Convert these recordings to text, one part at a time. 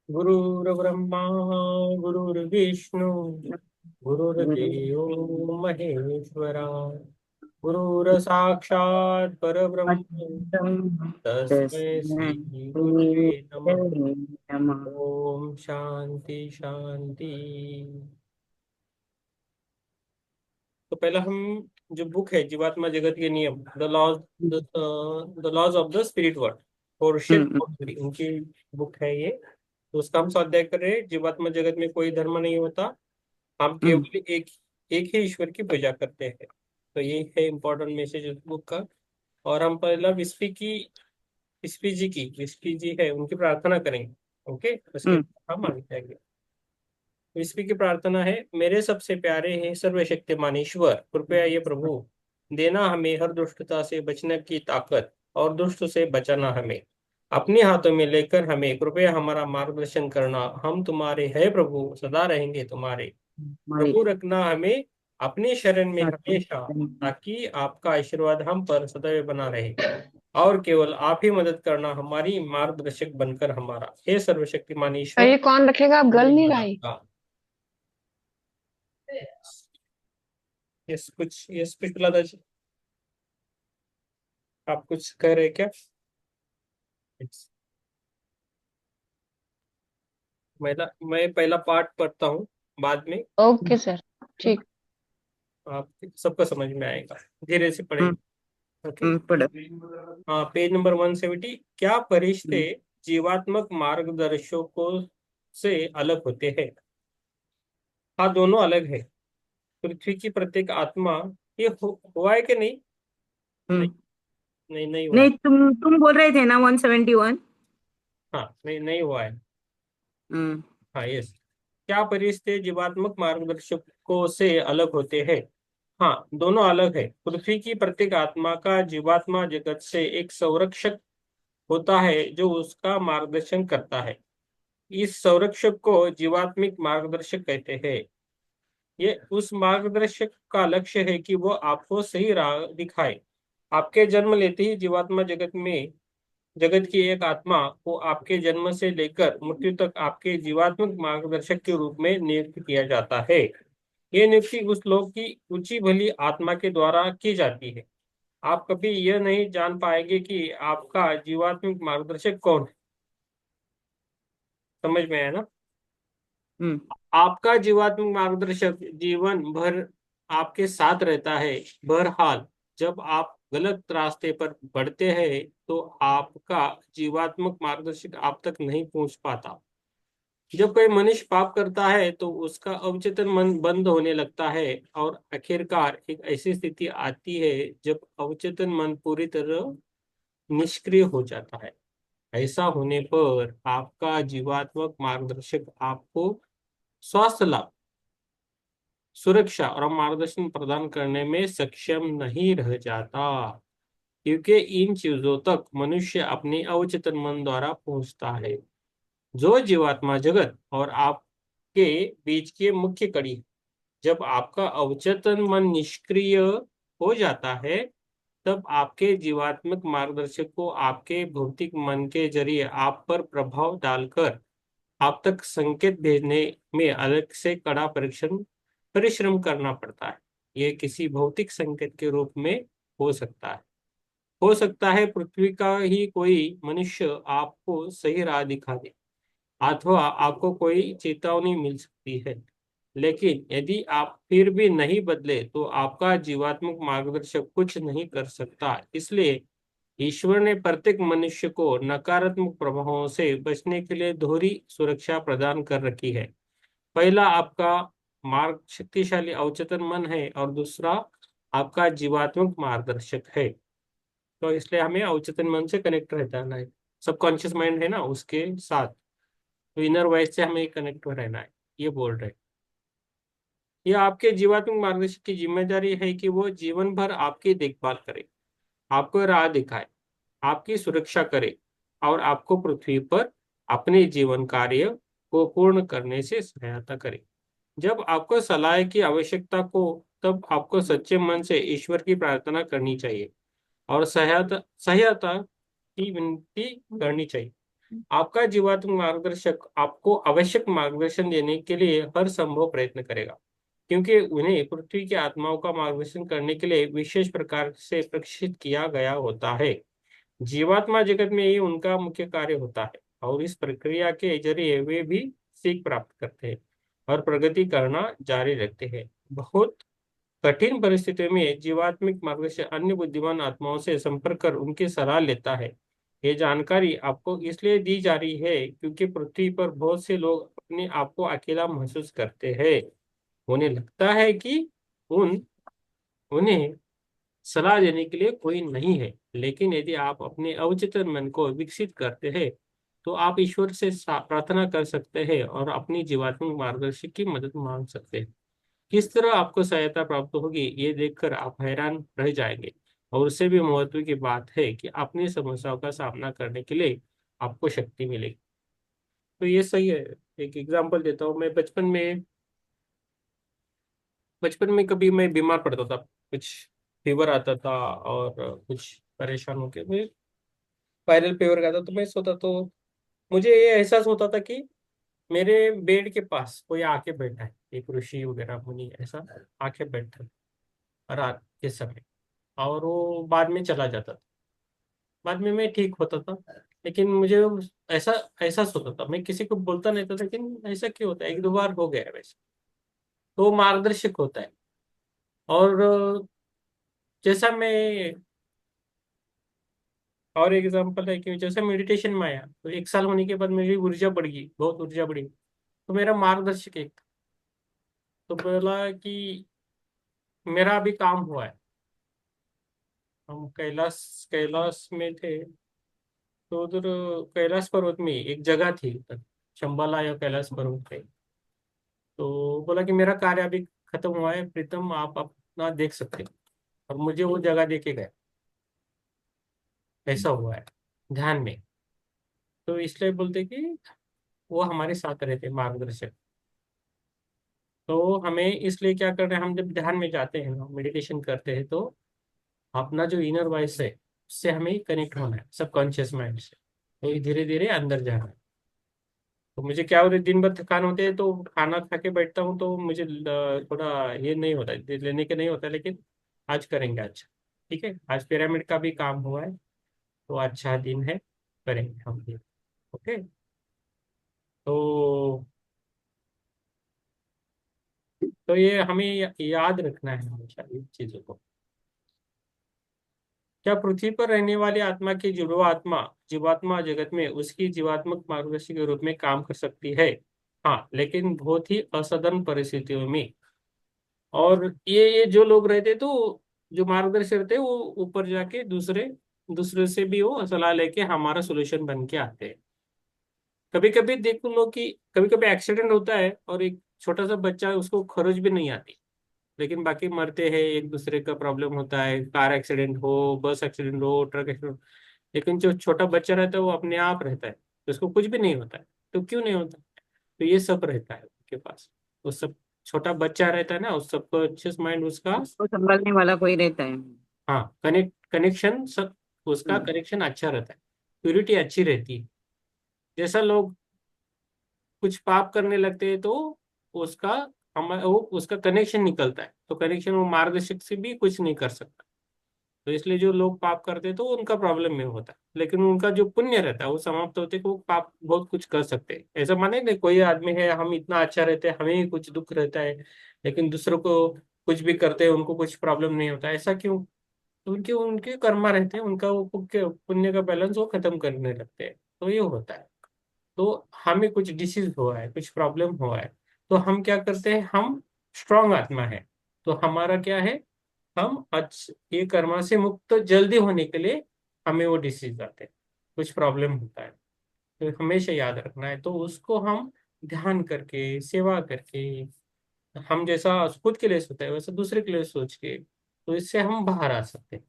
गुरुर्ब्रह्मा गुरुर्विष्णु गुरुर्देवो महेश्वरा गुरुर्साक्षात् परब्रह्म तस्मै श्री गुरुवे नमः। ओम शांति शांति। तो पहला हम जो बुक है जीवात्मा जगत के नियम the laws of the spirit world portion of उनकी बुक है ये। तो उसका हम स्वाध्याय कर रहे हैं। जीवात्मा जगत में कोई धर्म नहीं होता, हम केवल एक ही ईश्वर की पूजा करते हैं। तो ये है इम्पोर्टेंट मैसेज उस बुक का। और हम पहला विस्पी जी है उनकी प्रार्थना करेंगे। ओके, उसके बाद हम आगे जाएंगे। विस्पी की प्रार्थना है। मेरे सबसे प्यारे हैं सर्वशक्तिमान ईश्वर, कृपया ये प्रभु देना हमें हर दुष्टता से बचने की ताकत और दुष्ट से बचाना हमें अपने हाथों में लेकर हमें कृपया हमारा मार्गदर्शन करना। हम तुम्हारे है प्रभु, सदा रहेंगे तुम्हारे। प्रभु रखना हमें अपने शरण में हमेशा, ताकि आपका आशीर्वाद हम पर सदैव बना रहे। और केवल आप ही मदद करना, हमारी मार्गदर्शक बनकर हमारा। हे सर्वशक्तिमान और ईश्वर, ये कौन रखेगा? आप गल नहीं धन्यवाद रहा है। आपका। यस कुछ दादाजी, आप कुछ कह रहे हैं क्या? Yes। मैं पहला पार्ट पढ़ता हूँ, बाद में ओके सर। ठीक। आप सबको समझ में आएगा। धीरे से पढ़ेंगे। ओके। पढ़ो। हाँ, पेज नंबर 170। क्या फरिश्ते जीवात्मक मार्गदर्शकों से अलग होते हैं? हाँ, दोनों अलग है। पृथ्वी की प्रत्येक आत्मा, ये हुआ है कि नहीं? नहीं, नहीं हुआ है। नहीं, तुम बोल रहे थे ना 171। हाँ, नहीं नहीं हुआ है। हम्म। हाँ, यस। क्या फरिश्ते जीवात्मक मार्गदर्शकों से अलग होते हैं? हाँ, दोनों अलग है। पृथ्वी की प्रत्येक आत्मा का जीवात्मा जगत से एक संरक्षक होता है जो उसका मार्गदर्शन करता है। इस संरक्षक को जीवात्मिक मार्गदर्शक कहते हैं। ये उस मार्गदर्शक का लक्ष्य है कि वो आपको सही राह दिखाए। आपके जन्म लेते ही जीवात्मा जगत की एक आत्मा को आपके जन्म से लेकर मृत्यु तक आपके जीवात्मक मार्गदर्शक के रूप में नियुक्त किया जाता है। ये नियुक्ति उस लोक की ऊंची भली आत्मा के द्वारा की जाती है। आप कभी यह नहीं जान पाएंगे कि आपका जीवात्मिक मार्गदर्शक कौन है। समझ में आया ना? हम्म। आपका जीवात्मिक मार्गदर्शक जीवन भर आपके साथ रहता है। बहरहाल, जब आप गलत रास्ते पर बढ़ते हैं तो आपका जीवात्मक मार्गदर्शक आप तक नहीं पहुंच पाता। जब कोई मनुष्य पाप करता है तो उसका अवचेतन मन बंद होने लगता है और आखिरकार एक ऐसी स्थिति आती है जब अवचेतन मन पूरी तरह निष्क्रिय हो जाता है। ऐसा होने पर आपका जीवात्मक मार्गदर्शक आपको स्वास्थ्य लाभ, सुरक्षा और मार्गदर्शन प्रदान करने में सक्षम नहीं रह जाता, क्योंकि इन चीजों तक मनुष्य अपने अवचेतन मन द्वारा पहुंचता है, जो जीवात्मा जगत और आपके बीच की मुख्य कड़ी है। जब आपका अवचेतन मन निष्क्रिय हो जाता है, तब आपके जीवात्मक मार्गदर्शक को आपके भौतिक मन के जरिए आप पर प्रभाव डालकर आप तक संकेत भेजने में अलग से कड़ा परिश्रम करना पड़ता है। यह किसी भौतिक संकेत के रूप में हो सकता है। हो सकता है पृथ्वी का ही कोई मनुष्य आपको सही राह दिखा दे, अथवा आपको कोई चेतावनी मिल सकती है। लेकिन यदि आप फिर भी नहीं बदले तो आपका जीवात्मक मार्गदर्शक कुछ नहीं कर सकता। इसलिए ईश्वर ने प्रत्येक मनुष्य को नकारात्मक प्रभावों से बचने के लिए दोहरी सुरक्षा प्रदान कर रखी है। पहला आपका मार्ग शक्तिशाली अवचेतन मन है और दूसरा आपका जीवात्मक मार्गदर्शक है। तो इसलिए हमें अवचेतन मन से कनेक्ट रहना है। सबकॉन्शियस माइंड है ना, उसके साथ। तो इनर वॉइस से हमें कनेक्ट रहना है, ये बोल रहे हैं। यह आपके जीवात्मक मार्गदर्शक की जिम्मेदारी है कि वो जीवन भर आपकी देखभाल करे, आपको राह दिखाए, आपकी सुरक्षा करे और आपको पृथ्वी पर अपने जीवन कार्य को पूर्ण करने से सहायता करे। जब आपको सलाह की आवश्यकता हो, तब आपको सच्चे मन से ईश्वर की प्रार्थना करनी चाहिए और सहायता सहायता की विनती करनी चाहिए। आपका जीवात्म मार्गदर्शक आपको आवश्यक मार्गदर्शन देने के लिए हर संभव प्रयत्न करेगा, क्योंकि उन्हें पृथ्वी की आत्माओं का मार्गदर्शन करने के लिए विशेष प्रकार से प्रशिक्षित किया गया होता है। जीवात्मा जगत में ही उनका मुख्य कार्य होता है, और इस प्रक्रिया के जरिए वे भी सीख प्राप्त करते हैं और प्रगति करना जारी रखते हैं। बहुत कठिन परिस्थितियों में जीवात्मिक मार्गदर्शन अन्य बुद्धिमान आत्माओं से संपर्क कर उनकी सलाह लेता है। ये जानकारी आपको इसलिए दी जा रही है क्योंकि पृथ्वी पर बहुत से लोग अपने आप को अकेला महसूस करते हैं। उन्हें लगता है कि उन उन्हें सलाह देने के लिए कोई नहीं है, लेकिन यदि आप अपने अवचेतन मन को विकसित करते हैं तो आप ईश्वर से प्रार्थना कर सकते हैं और अपनी जीवात्मिक मार्गदर्शक की मदद मांग सकते हैं। किस तरह आपको सहायता प्राप्त होगी ये देखकर आप हैरान रह जाएंगे। और उससे भी महत्व की बात है कि अपनी समस्याओं का सामना करने के लिए आपको शक्ति मिलेगी। तो ये सही है। एक एग्जांपल देता हूँ। मैं बचपन में कभी मैं बीमार पड़ता था, कुछ फीवर आता था और कुछ परेशान होकर मैं वायरल फीवर का था, तो मैं सोता तो मुझे ये एहसास होता था कि मेरे बेड के पास कोई आके बैठा है, एक ऋषि वगैरह मुनि ऐसा आके बैठा है रात के समय, और वो बाद में चला जाता था। बाद में मैं ठीक होता था, लेकिन मुझे ऐसा एहसास होता था। मैं किसी को बोलता नहीं था, लेकिन ऐसा क्यों होता है, एक दो बार हो गया है वैसे। तो वो मार्गदर्शक होता है। और जैसा मैं और एग्जांपल है कि जैसे मेडिटेशन में आया तो 1 साल होने के बाद मेरी ऊर्जा बढ़ गई, बहुत ऊर्जा बढ़ी। तो मेरा मार्गदर्शक एक था, तो बोला कि मेरा अभी काम हुआ है। हम कैलाश कैलाश में थे, तो उधर कैलाश पर्वत में एक जगह थी उधर, शंबाला या कैलाश पर्वत पे। तो बोला कि मेरा कार्य अभी खत्म हुआ है प्रीतम, आप अपना देख सकते हो। और मुझे वो जगह देके गए। ऐसा हुआ है ध्यान में। तो इसलिए बोलते कि वो हमारे साथ रहते मार्गदर्शक। तो हमें इसलिए क्या करना है, हम जब ध्यान में जाते हैं ना, मेडिटेशन करते हैं, तो अपना जो इनर वॉइस है उससे हमें कनेक्ट होना है, सबकॉन्शियस माइंड से। तो धीरे धीरे अंदर जाना है। तो मुझे क्या होता है, दिन भर थकान होते है तो खाना खा के बैठता हूँ, तो मुझे थोड़ा ये नहीं होता है, लेने के नहीं होता है, लेकिन आज करेंगे। अच्छा ठीक है, आज पिरामिड का भी काम हुआ है, तो अच्छा दिन है, करेंगे हम ये। ओके। तो ये हमें याद रखना है हमेशा इन चीजों को। क्या पृथ्वी पर रहने वाली आत्मा की जुड़वा आत्मा जीवात्मा जगत में उसकी जीवात्मक मार्गदर्शी के रूप में काम कर सकती है? हाँ, लेकिन बहुत ही असाधारण परिस्थितियों में। और ये जो लोग रहते, तो जो मार्गदर्शक रहते वो ऊपर जाके दूसरे दूसरे से भी वो सलाह लेके हमारा सोल्यूशन बन के आते हैं। कभी कभी देख लो कि कभी कभी एक्सीडेंट होता है और एक छोटा सा बच्चा है, उसको खरोच भी नहीं आती, लेकिन बाकी मरते हैं, एक दूसरे का प्रॉब्लम होता है, कार एक्सीडेंट हो, बस एक्सीडेंट हो, ट्रक एक्सीडेंट। लेकिन जो छोटा बच्चा रहता है वो अपने आप रहता है, तो उसको कुछ भी नहीं होता है। तो क्यों नहीं होता? तो ये सब रहता है उसके पास। वो सब छोटा बच्चा रहता है ना, उस सबकॉन्शियस माइंड उसका। उसको संभालने वाला कोई रहता है। हाँ, कनेक्शन सब, उसका हम्म। कनेक्शन अच्छा रहता है, प्यूरिटी अच्छी रहती है। जैसा लोग कुछ पाप करने लगते हैं, तो उसका वो उसका कनेक्शन निकलता है, तो कनेक्शन वो मार्गदर्शक से भी कुछ नहीं कर सकता। तो इसलिए जो लोग पाप करते हैं तो उनका प्रॉब्लम में होता है, लेकिन उनका जो पुण्य रहता है वो समाप्त होते कि वो पाप बहुत कुछ कर सकते हैं। ऐसा माने नहीं, कोई आदमी है, हम इतना अच्छा रहते हैं, हमें ही कुछ दुख रहता है, लेकिन दूसरों को कुछ भी करते हैं उनको कुछ प्रॉब्लम नहीं होता, ऐसा क्यों? तो उनके उनके कर्मा रहते हैं, उनका वो पुण्य का बैलेंस वो खत्म करने लगते हैं, तो ये होता है। तो हमें कुछ डिसीज हुआ है, कुछ प्रॉब्लम हुआ है, तो हम क्या करते हैं, हम स्ट्रांग आत्मा है, तो हमारा क्या है, हम ये कर्मा से मुक्त जल्दी होने के लिए हमें वो डिसीज आते हैं, कुछ प्रॉब्लम होता है। तो हमेशा याद रखना है, तो उसको हम ध्यान करके सेवा करके, हम जैसा खुद के लिए सोचते हैं वैसा दूसरे के लिए सोच के, तो इससे हम बाहर आ सकते हैं।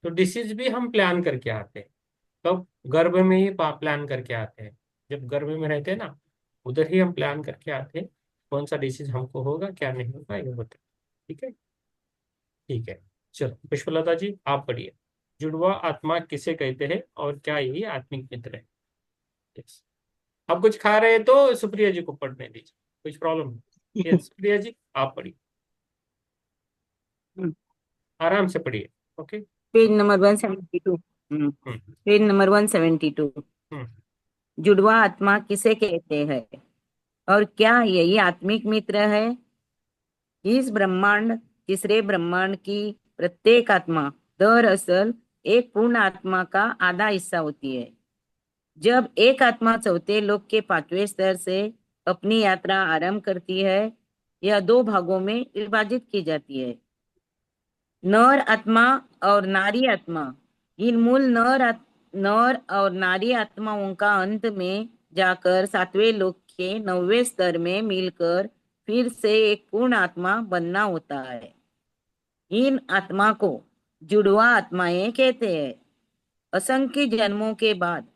तो डिसीज भी हम प्लान करके आते हैं। कब? गर्भ में ही प्लान करके आते हैं। जब गर्भ में रहते हैं ना, उधर ही हम प्लान करके आते हैं कौन सा डिसीज हमको होगा, क्या नहीं होगा, ये होता है। ठीक है। ठीक है। चलो पुष्पलता जी, आप पढ़िए। जुड़वा आत्मा किसे कहते हैं और क्या यही आत्मिक मित्र है? यस। अब कुछ खा रहे हैं तो सुप्रिया जी को पढ़ने दीजिए, कुछ प्रॉब्लम नहीं। यस सुप्रिया जी आप पढ़िए, आराम से पढ़िए। ओके। Page number 172। हम्म पेज नंबर 172। हम्म जुड़वा आत्मा किसे कहते हैं और क्या यही आत्मिक मित्र है? इस ब्रह्मांड, तीसरे ब्रह्मांड की प्रत्येक आत्मा दरअसल एक पूर्ण आत्मा का आधा हिस्सा होती है। जब एक आत्मा चौथे लोक के पांचवें स्तर से अपनी यात्रा आरंभ करती है, यह दो भागों में विभाजित की जाती है, नर आत्मा और नारी आत्मा। इन मूल नर और नारी आत्माओं का अंत में जाकर सातवें लोक के नौवें स्तर में मिलकर फिर से एक पूर्ण आत्मा बनना होता है। इन आत्मा को जुड़वा आत्माएं कहते हैं। असंख्य जन्मों के बाद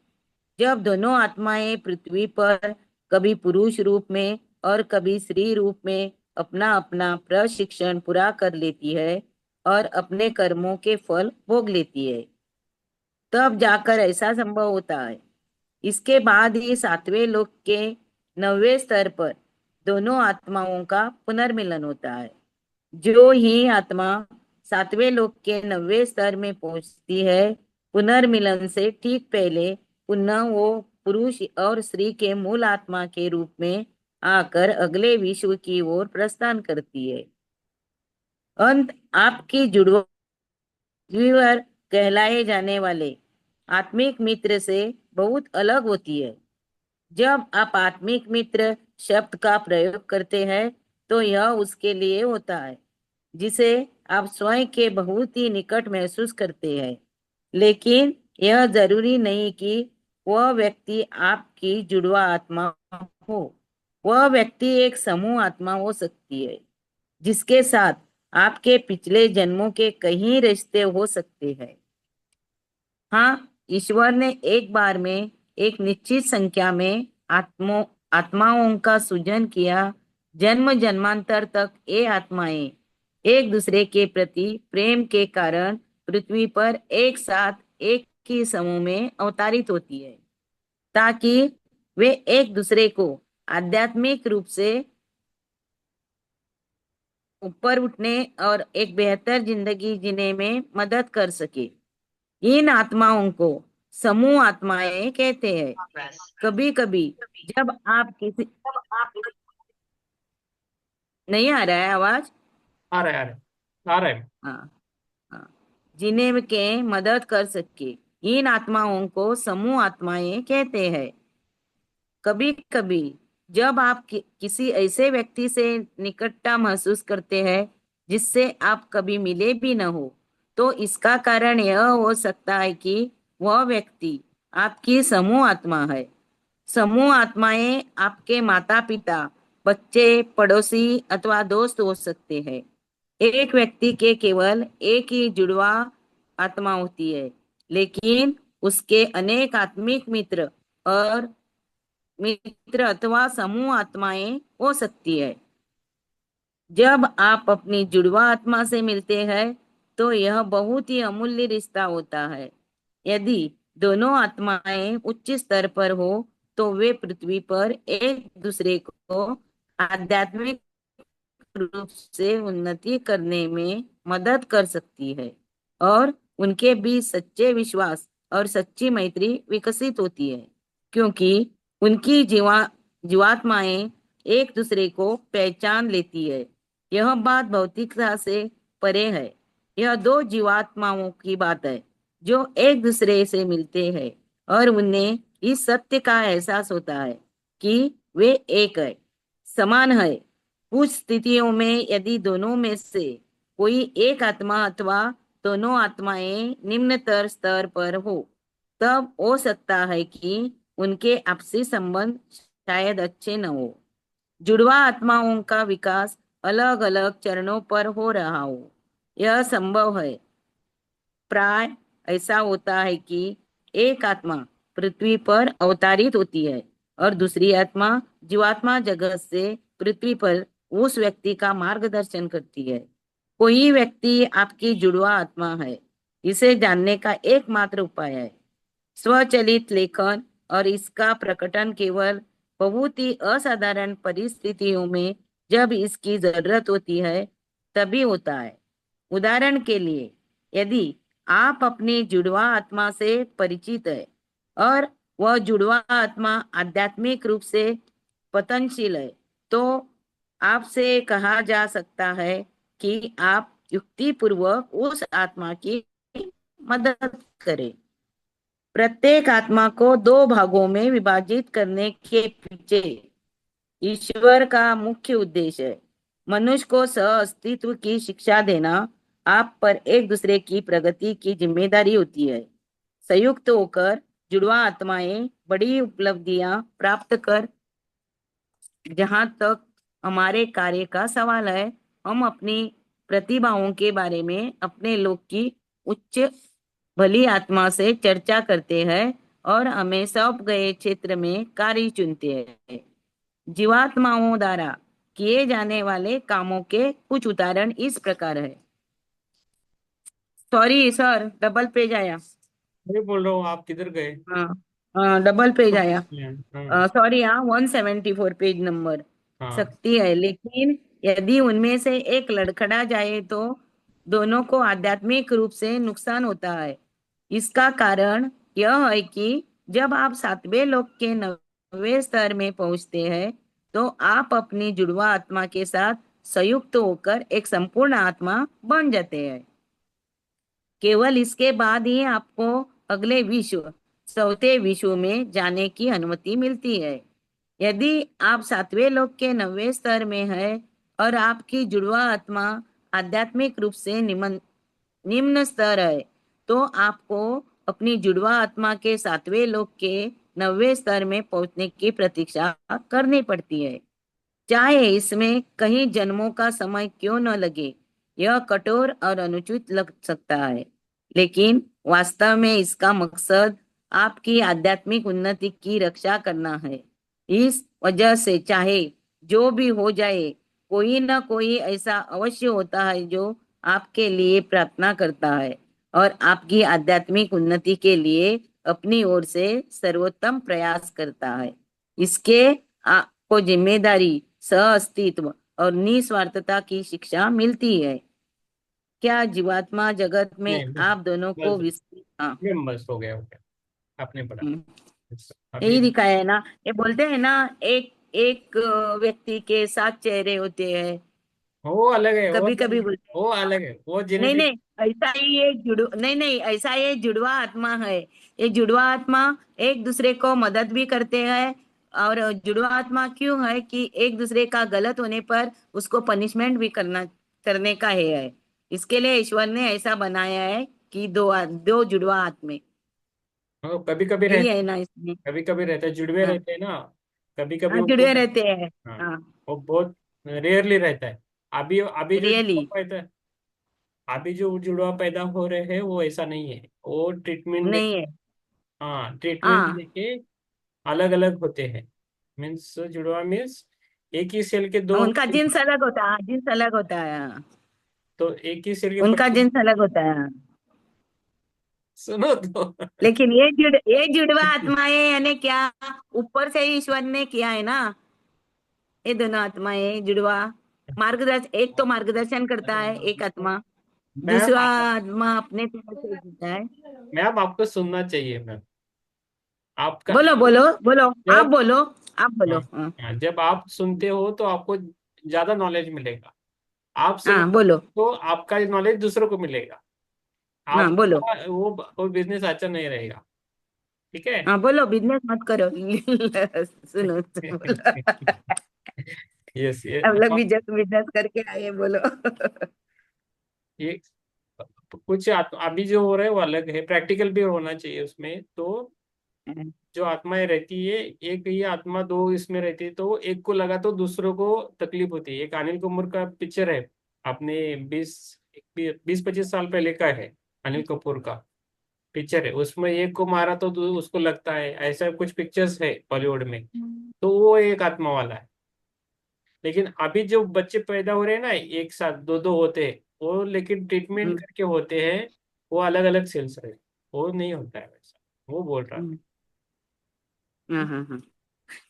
जब दोनों आत्माएं पृथ्वी पर कभी पुरुष रूप में और कभी स्त्री रूप में अपना अपना प्रशिक्षण पूरा कर लेती है और अपने कर्मों के फल भोग लेती है, तब जाकर ऐसा संभव होता है। इसके बाद ही सातवें लोक के नौवें स्तर पर दोनों आत्माओं का पुनर्मिलन होता है। जो ही आत्मा सातवें लोक के नौवें स्तर में पहुंचती है, पुनर्मिलन से ठीक पहले पुनः वो पुरुष और स्त्री के मूल आत्मा के रूप में आकर अगले विश्व की ओर प्रस्थान करती है। अंत आपकी जुड़वा द्विवर कहलाए जाने वाले आत्मिक मित्र से बहुत अलग होती है। जब आप आत्मिक मित्र शब्द का प्रयोग करते हैं तो यह उसके लिए होता है जिसे आप स्वयं के बहुत ही निकट महसूस करते हैं, लेकिन यह जरूरी नहीं कि वह व्यक्ति आपकी जुड़वा आत्मा हो। वह व्यक्ति एक समूह आत्मा हो सकती है जिसके साथ आपके पिछले जन्मों के कई रिश्ते हो सकते हैं। हाँ, ईश्वर ने एक बार में एक निश्चित संख्या में आत्माओं का सृजन किया। जन्म जन्मांतर तक ये आत्माएं एक दूसरे के प्रति प्रेम के कारण पृथ्वी पर एक साथ एक ही समूह में अवतरित होती है, ताकि वे एक दूसरे को आध्यात्मिक रूप से ऊपर उठने और एक बेहतर जिंदगी जीने में मदद कर सके। इन आत्माओं को समूह आत्माएं कहते हैं। कभी कभी जब आप किसी, नहीं आ रहा है आवाज? आ रहा है, आ रहा है, आ रहा है। हाँ, हाँ, जिन्हें के मदद कर सके, इन आत्माओं को समूह आत्माएं कहते हैं। कभी कभी जब आप किसी ऐसे व्यक्ति से निकटता महसूस करते हैं जिससे आप कभी मिले भी न हो, तो इसका कारण यह हो सकता है कि वह व्यक्ति आपकी समूह आत्मा है। समूह आत्माएं आपके माता पिता, बच्चे, पड़ोसी अथवा दोस्त हो सकते हैं। एक व्यक्ति के केवल एक ही जुड़वा आत्मा होती है, लेकिन उसके अनेक आत्मिक मित्र अथवा समूह आत्माएं हो सकती है। जब आप अपनी जुड़वा आत्मा से मिलते हैं तो यह बहुत ही अमूल्य रिश्ता होता है। यदि दोनों आत्माएं उच्च स्तर पर हो तो वे पृथ्वी पर एक दूसरे को आध्यात्मिक रूप से उन्नति करने में मदद कर सकती है और उनके बीच सच्चे विश्वास और सच्ची मैत्री विकसित होती है, क्योंकि उनकी जीवात्माएं एक दूसरे को पहचान लेती है। यह बात भौतिकता से परे है। यह दो जीवात्माओं की बात है जो एक दूसरे से मिलते हैं और उन्हें इस सत्य का एहसास होता है कि वे एक है, समान है। कुछ स्थितियों में यदि दोनों में से कोई एक आत्मा अथवा दोनों आत्माएं निम्नतर स्तर पर हो, तब हो सकता है कि उनके आपसी संबंध शायद अच्छे न हो। जुड़वा आत्माओं का विकास अलग अलग चरणों पर हो रहा हो, यह संभव है। प्राय ऐसा होता है कि एक आत्मा पृथ्वी पर अवतरित होती है और दूसरी आत्मा जीवात्मा जगत से पृथ्वी पर उस व्यक्ति का मार्गदर्शन करती है। कोई व्यक्ति आपकी जुड़वा आत्मा है, इसे जानने का एकमात्र उपाय है स्वचलित लेखन और इसका प्रकटन केवल बहुत ही असाधारण परिस्थितियों में, जब इसकी जरूरत होती है, तभी होता है। उदाहरण के लिए, यदि आप अपनी जुड़वा आत्मा से परिचित है और वह जुड़वा आत्मा आध्यात्मिक रूप से पतनशील है, तो आपसे कहा जा सकता है कि आप युक्ति पूर्वक उस आत्मा की मदद करें। प्रत्येक आत्मा को दो भागों में विभाजित करने के पीछे ईश्वर का मुख्य उद्देश्य है। मनुष्य को सह अस्तित्व की शिक्षा देना। आप पर एक दूसरे की प्रगति की जिम्मेदारी होती है। संयुक्त होकर जुड़वा आत्माएं बड़ी उपलब्धियां प्राप्त कर। जहां तक हमारे कार्य का सवाल है, हम अपनी प्रतिभाओं के बारे में अपने लोग की उच्च भली आत्मा से चर्चा करते हैं और हमें सौंप गए क्षेत्र में कार्य चुनते हैं। जीवात्माओं द्वारा किए जाने वाले कामों के कुछ उदाहरण इस प्रकार है। सॉरी सर, डबल पेज आया। मैं बोल रहा हूँ, आप किधर गए? हाँ हाँ, डबल पेज आया। हाँ सॉरी, हाँ 174 पेज नंबर। हाँ। सकती है, लेकिन यदि उनमें से एक लड़खड़ा जाए तो दोनों को आध्यात्मिक रूप से नुकसान होता है। इसका कारण यह है कि जब आप सातवें लोक के 9वें स्तर में पहुंचते हैं, तो आप अपनी जुड़वा आत्मा के साथ संयुक्त होकर एक संपूर्ण आत्मा बन जाते हैं। केवल इसके बाद ही आपको अगले विश्व, चौथे विश्व में जाने की अनुमति मिलती है। यदि आप सातवें लोक के 9वें स्तर में है और आपकी जुड़वा आत्मा आध्यात्मिक रूप से निम्न स्तर है, तो आपको अपनी जुड़वा आत्मा के सातवें लोक के 9वें स्तर में पहुंचने की प्रतीक्षा करनी पड़ती है, चाहे इसमें कई जन्मों का समय क्यों न लगे। यह कठोर और अनुचित लग सकता है, लेकिन वास्तव में इसका मकसद आपकी आध्यात्मिक उन्नति की रक्षा करना है। इस वजह से चाहे जो भी हो जाए, कोई ना कोई ऐसा अवश्य होता है जो आपके लिए प्रार्थना करता है और आपकी आध्यात्मिक उन्नति के लिए अपनी ओर से सर्वोत्तम प्रयास करता है। इसके आपको जिम्मेदारी, सह अस्तित्व और निस्वार्थता की शिक्षा मिलती है। क्या जीवात्मा जगत में नहीं, आप दोनों को बस हाँ। ये बस हो गया आपने पढ़ा। हम्म, अभी यही दिखाया है ना। ये बोलते हैं ना, एक एक व्यक्ति के 7 चेहरे होते हैं। वो अलग है, वो कभी अलग कभी है, बोलते वो अलग है, वो हैं नहीं जेनेटिक। नहीं, ऐसा ही ये जुड़ नहीं नहीं, ऐसा ये जुड़वा आत्मा है। ये जुड़वा आत्मा एक दूसरे को मदद भी करते हैं। और जुड़वा आत्मा क्यों है कि एक दूसरे का गलत होने पर उसको पनिशमेंट भी करने का है। इसके लिए ईश्वर ने ऐसा बनाया है कि दो जुड़वा आत्मे, कभी कभी यही रहते, है ना इसमें। कभी कभी रहते हैं, जुड़वे हाँ रहते हैं ना। कभी कभी हाँ, उनको, जुड़े रहते हैं। हाँ, हाँ, वो बहुत रेयरली रहता है। अभी अभी जो रियली जुड़वा पैदा, अभी जो जुड़वा पैदा हो रहे हैं वो ऐसा नहीं है, वो ट्रीटमेंट ले, नहीं है। हाँ ट्रीटमेंट हाँ, लेके अलग अलग होते हैं। मीन्स जुड़वा मीन्स एक ही सेल के दो, उनका जिन्स अलग होता है, जिन्स अलग होता है। हाँ, तो एक ही सेल के उनका 25। जिन्स अलग होता है। हाँ। सुनो तो। लेकिन ये जुड़वा आत्माएं यानी क्या, ऊपर से ही ईश्वर ने किया है ना। ये दोनों आत्माएं जुड़वा मार्गदर्शन, एक तो मार्गदर्शन करता है एक आत्मा, मैम दूसरा आत्मा अपने तरफ से जीता है। मैम आपको सुनना चाहिए मैम। आपका बोलो बोलो बोलो, आप जब, बोलो, आप बोलो। हाँ, हाँ हाँ, जब आप सुनते हो तो आपको ज्यादा नॉलेज मिलेगा। आप हाँ, सुनो बोलो। तो आपका नॉलेज दूसरों को मिलेगा। हाँ बोलो। आपका वो बिजनेस अच्छा नहीं रहेगा। ठीक है। हाँ बोलो, बिजनेस मत करो। सुनो बोलो। यस, ये हम लोग भी जस्ट बिजनेस करके आए, बोलो। ये कुछ अभी जो हो रहा है वो अलग है, प्रैक्टिकल भी होना चाहिए उसमें। तो जो आत्माएं रहती है, एक ही आत्मा दो इसमें रहती है, तो एक को लगा तो दूसरों को तकलीफ होती है। एक अनिल कपूर का पिक्चर है, आपने 20-25 साल पहले का है। अनिल कपूर का पिक्चर है, उसमें एक को मारा तो उसको लगता है, ऐसा कुछ पिक्चर्स है बॉलीवुड में। तो वो एक आत्मा वाला है। लेकिन अभी जो बच्चे पैदा हो रहे हैं ना, एक साथ दो दो होते हैं, वो लेकिन ट्रीटमेंट हम्म, करके होते हैं। वो अलग अलग सेल्स रहे, वो नहीं होता है वैसा। वो बोल रहा था। हम्म। हाँ हाँ हाँ।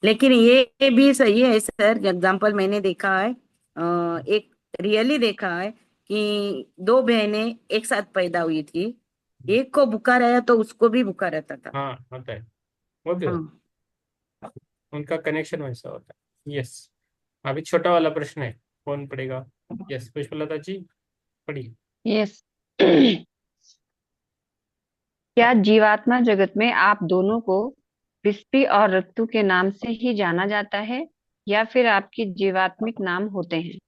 लेकिन ये भी सही है सर, एग्जाम्पल मैंने देखा है, एक रियली देखा है कि दो बहनें एक साथ पैदा हुई थी, एक को बुखार आया तो उसको भी बुखार रहता था। हाँ होता है, वो भी होता हाँ है, उनका कनेक्शन वैसा होता है। यस। अभी छोटा वाला प्रश्न है, कौन पढ़ेगा? यस पुष्पलता जी, पढ़िए। यस। क्या जीवात्मा जगत में आप दोनों को विस्पी और रत्तु के नाम से ही जाना जाता है, या फिर आपके जीवात्मिक नाम होते हैं?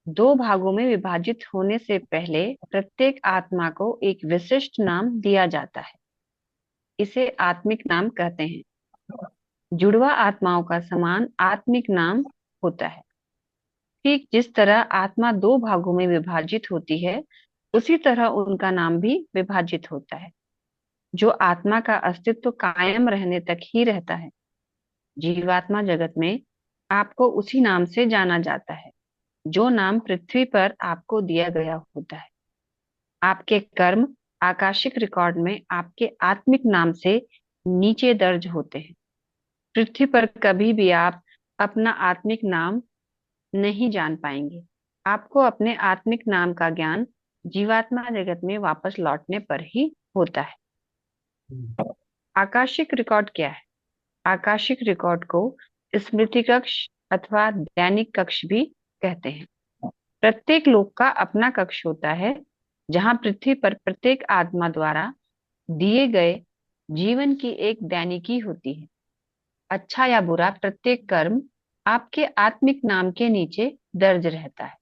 दो भागों में विभाजित होने से पहले प्रत्येक आत्मा को एक विशिष्ट नाम दिया जाता है। इसे आत्मिक नाम कहते हैं। जुड़वा आत्माओं का समान आत्मिक नाम होता है। ठीक जिस तरह आत्मा दो भागों में विभाजित होती है, उसी तरह उनका नाम भी विभाजित होता है। जो आत्मा का अस्तित्व कायम रहने तक ही रहता है। जीवात्मा जगत में आपको उसी नाम से जाना जाता है जो नाम पृथ्वी पर आपको दिया गया होता है। आपके कर्म आकाशिक रिकॉर्ड में आपके आत्मिक नाम से नीचे दर्ज होते हैं। पृथ्वी पर कभी भी आप अपना आत्मिक नाम नहीं जान पाएंगे। आपको अपने आत्मिक नाम का ज्ञान जीवात्मा जगत में वापस लौटने पर ही होता है। आकाशिक रिकॉर्ड क्या है? आकाशिक रिकॉर्ड को स्मृति कक्ष अथवा दैनिक कक्ष भी कहते हैं। प्रत्येक लोक का अपना कक्ष होता है जहां पृथ्वी पर प्रत्येक आत्मा द्वारा दिए गए जीवन की एक दैनिकी होती है। अच्छा या बुरा प्रत्येक कर्म आपके आत्मिक नाम के नीचे दर्ज रहता है।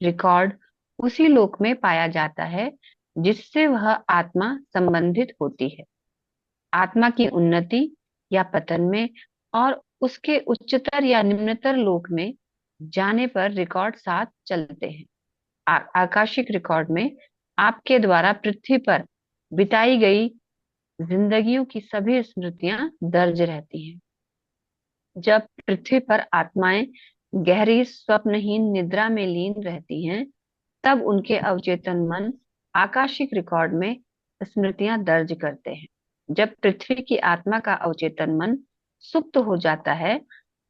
रिकॉर्ड उसी लोक में पाया जाता है जिससे वह आत्मा संबंधित होती है। आत्मा की उन्नति या पतन में और उसके उच्चतर या निम्नतर लोक में जाने पर रिकॉर्ड साथ चलते हैं। आकाशिक रिकॉर्ड में आपके द्वारा पृथ्वी पर बिताई गई जिंदगियों की सभी स्मृतियां दर्ज रहती हैं। जब पृथ्वी पर आत्माएं गहरी स्वप्नहीन निद्रा में लीन रहती हैं, तब उनके अवचेतन मन आकाशिक रिकॉर्ड में स्मृतियां दर्ज करते हैं। जब पृथ्वी की आत्मा का अवचेतन मन सुप्त हो जाता है,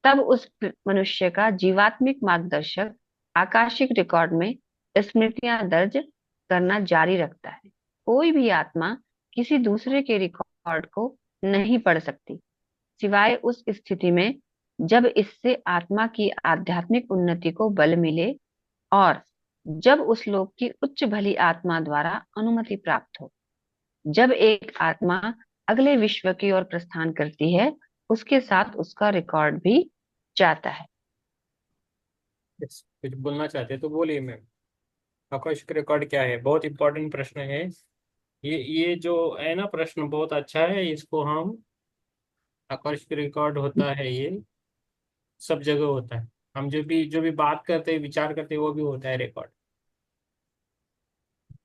तब उस मनुष्य का जीवात्मिक मार्गदर्शक आकाशिक रिकॉर्ड में स्मृतियां दर्ज करना जारी रखता है। कोई भी आत्मा किसी दूसरे के रिकॉर्ड को नहीं पढ़ सकती, सिवाय उस स्थिति में जब इससे आत्मा की आध्यात्मिक उन्नति को बल मिले और जब उस लोक की उच्च भली आत्मा द्वारा अनुमति प्राप्त हो। जब एक आत्मा अगले विश्व की ओर प्रस्थान करती है, उसके साथ उसका रिकॉर्ड भी जाता है। यस, कुछ बोलना चाहते हैं तो बोलिए मैम। आकाशिक रिकॉर्ड क्या है? बहुत इंपॉर्टेंट प्रश्न है। ये जो है ना प्रश्न बहुत अच्छा है, इसको हम आकाशिक रिकॉर्ड होता है ये सब जगह होता है। हम जो भी बात करते हैं विचार करते हैं वो भी होता है रिकॉर्ड।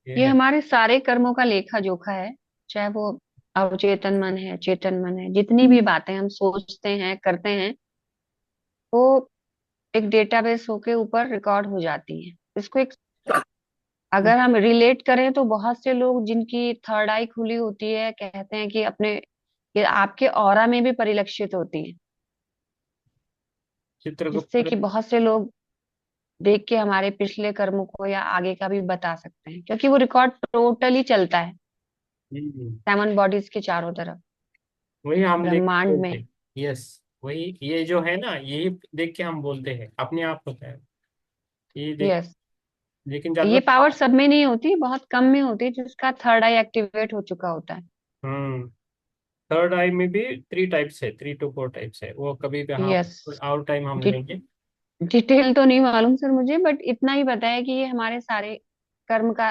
ये ये है। हमारे सारे कर्मों का लेखा जोखा है, चाहे वो अवचेतन मन है, चेतन मन है। जितनी भी बातें हम सोचते हैं, करते हैं, वो एक डेटाबेस होके ऊपर रिकॉर्ड हो जाती है। इसको एक, अगर हम रिलेट करें तो बहुत से लोग जिनकी थर्ड आई खुली होती है कहते हैं कि अपने, ये आपके ऑरा में भी परिलक्षित होती है, जिससे चित्रगुप्त। कि बहुत से लोग देख के हमारे पिछले कर्मों को या आगे का भी बता सकते हैं, क्योंकि वो रिकॉर्ड टोटली चलता है हम्म, सेवन बॉडीज के चारों तरफ, वही हम देख के ब्रह्मांड में। बोलते हैं। यस, वही ये जो है ना यही देख के हम बोलते हैं, अपने आप होता है ये देख। यस। लेकिन ये ज्यादा। पावर सब में नहीं होती, बहुत कम में होती है जिसका थर्ड आई एक्टिवेट हो चुका होता है। हम्म। थर्ड आई में भी 3 टाइप्स है, 3 to 4 टाइप्स है, वो कभी भी हम यस। और टाइम हम डि, लेंगे। डिटेल तो नहीं मालूम सर मुझे, बट इतना ही पता है कि ये हमारे सारे कर्म का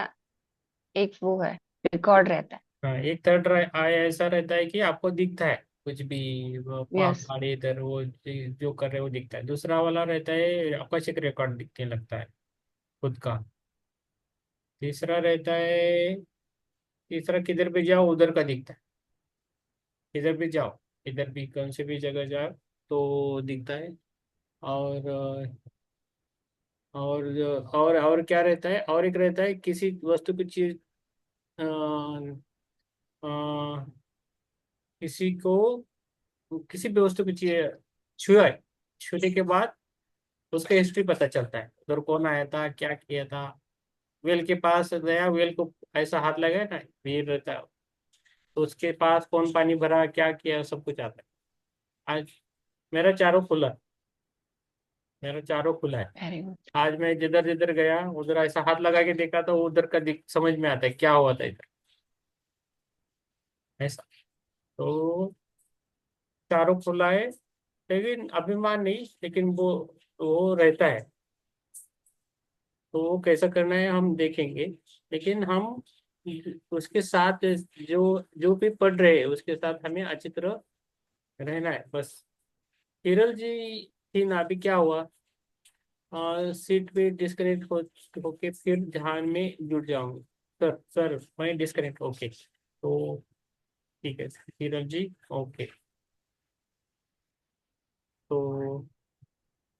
एक वो है, रिकॉर्ड रहता है। हाँ, एक थर्ड आई ऐसा रहता है कि आपको दिखता है कुछ भी, वो यस। पहाड़ी इधर वो जो कर रहे हैं वो दिखता है। दूसरा वाला रहता है आकाशिक रिकॉर्ड दिखने लगता है खुद का। तीसरा रहता है, तीसरा किधर भी जाओ उधर का दिखता है। किधर भी जाओ, इधर भी कौन से भी जगह जाओ तो दिखता है। और और क्या रहता है? और एक रहता है किसी वस्तु की चीज, अ, अ, किसी को किसी भी वस्तु को छुआ, छूने के बाद उसका हिस्ट्री पता चलता है, उधर कौन आया था, क्या किया था। वेल के पास गया, वेल को ऐसा हाथ लगाया ना, ये रहता है, तो उसके पास कौन पानी भरा, क्या किया, सब कुछ आता है। आज मेरा चारों खुला, मेरा चारों खुला है। Very good. आज मैं जिधर जिधर गया उधर ऐसा हाथ लगा के देखा तो उधर का समझ में आता है क्या हुआ था इधर, ऐसा। तो चारों खुला है, लेकिन अभिमान नहीं, लेकिन वो रहता है। तो वो कैसा करना है हम देखेंगे, लेकिन हम उसके साथ जो जो भी पढ़ रहे हैं उसके साथ हमें अच्छी तरह रहना है बस। हिरल जी थी ना, अभी क्या हुआ, सीट पे डिस्कनेक्ट होके फिर ध्यान में जुड़ जाऊंगी। सर सर मैं डिस्कनेक्ट, ओके, तो ठीक है हिरल जी, ओके।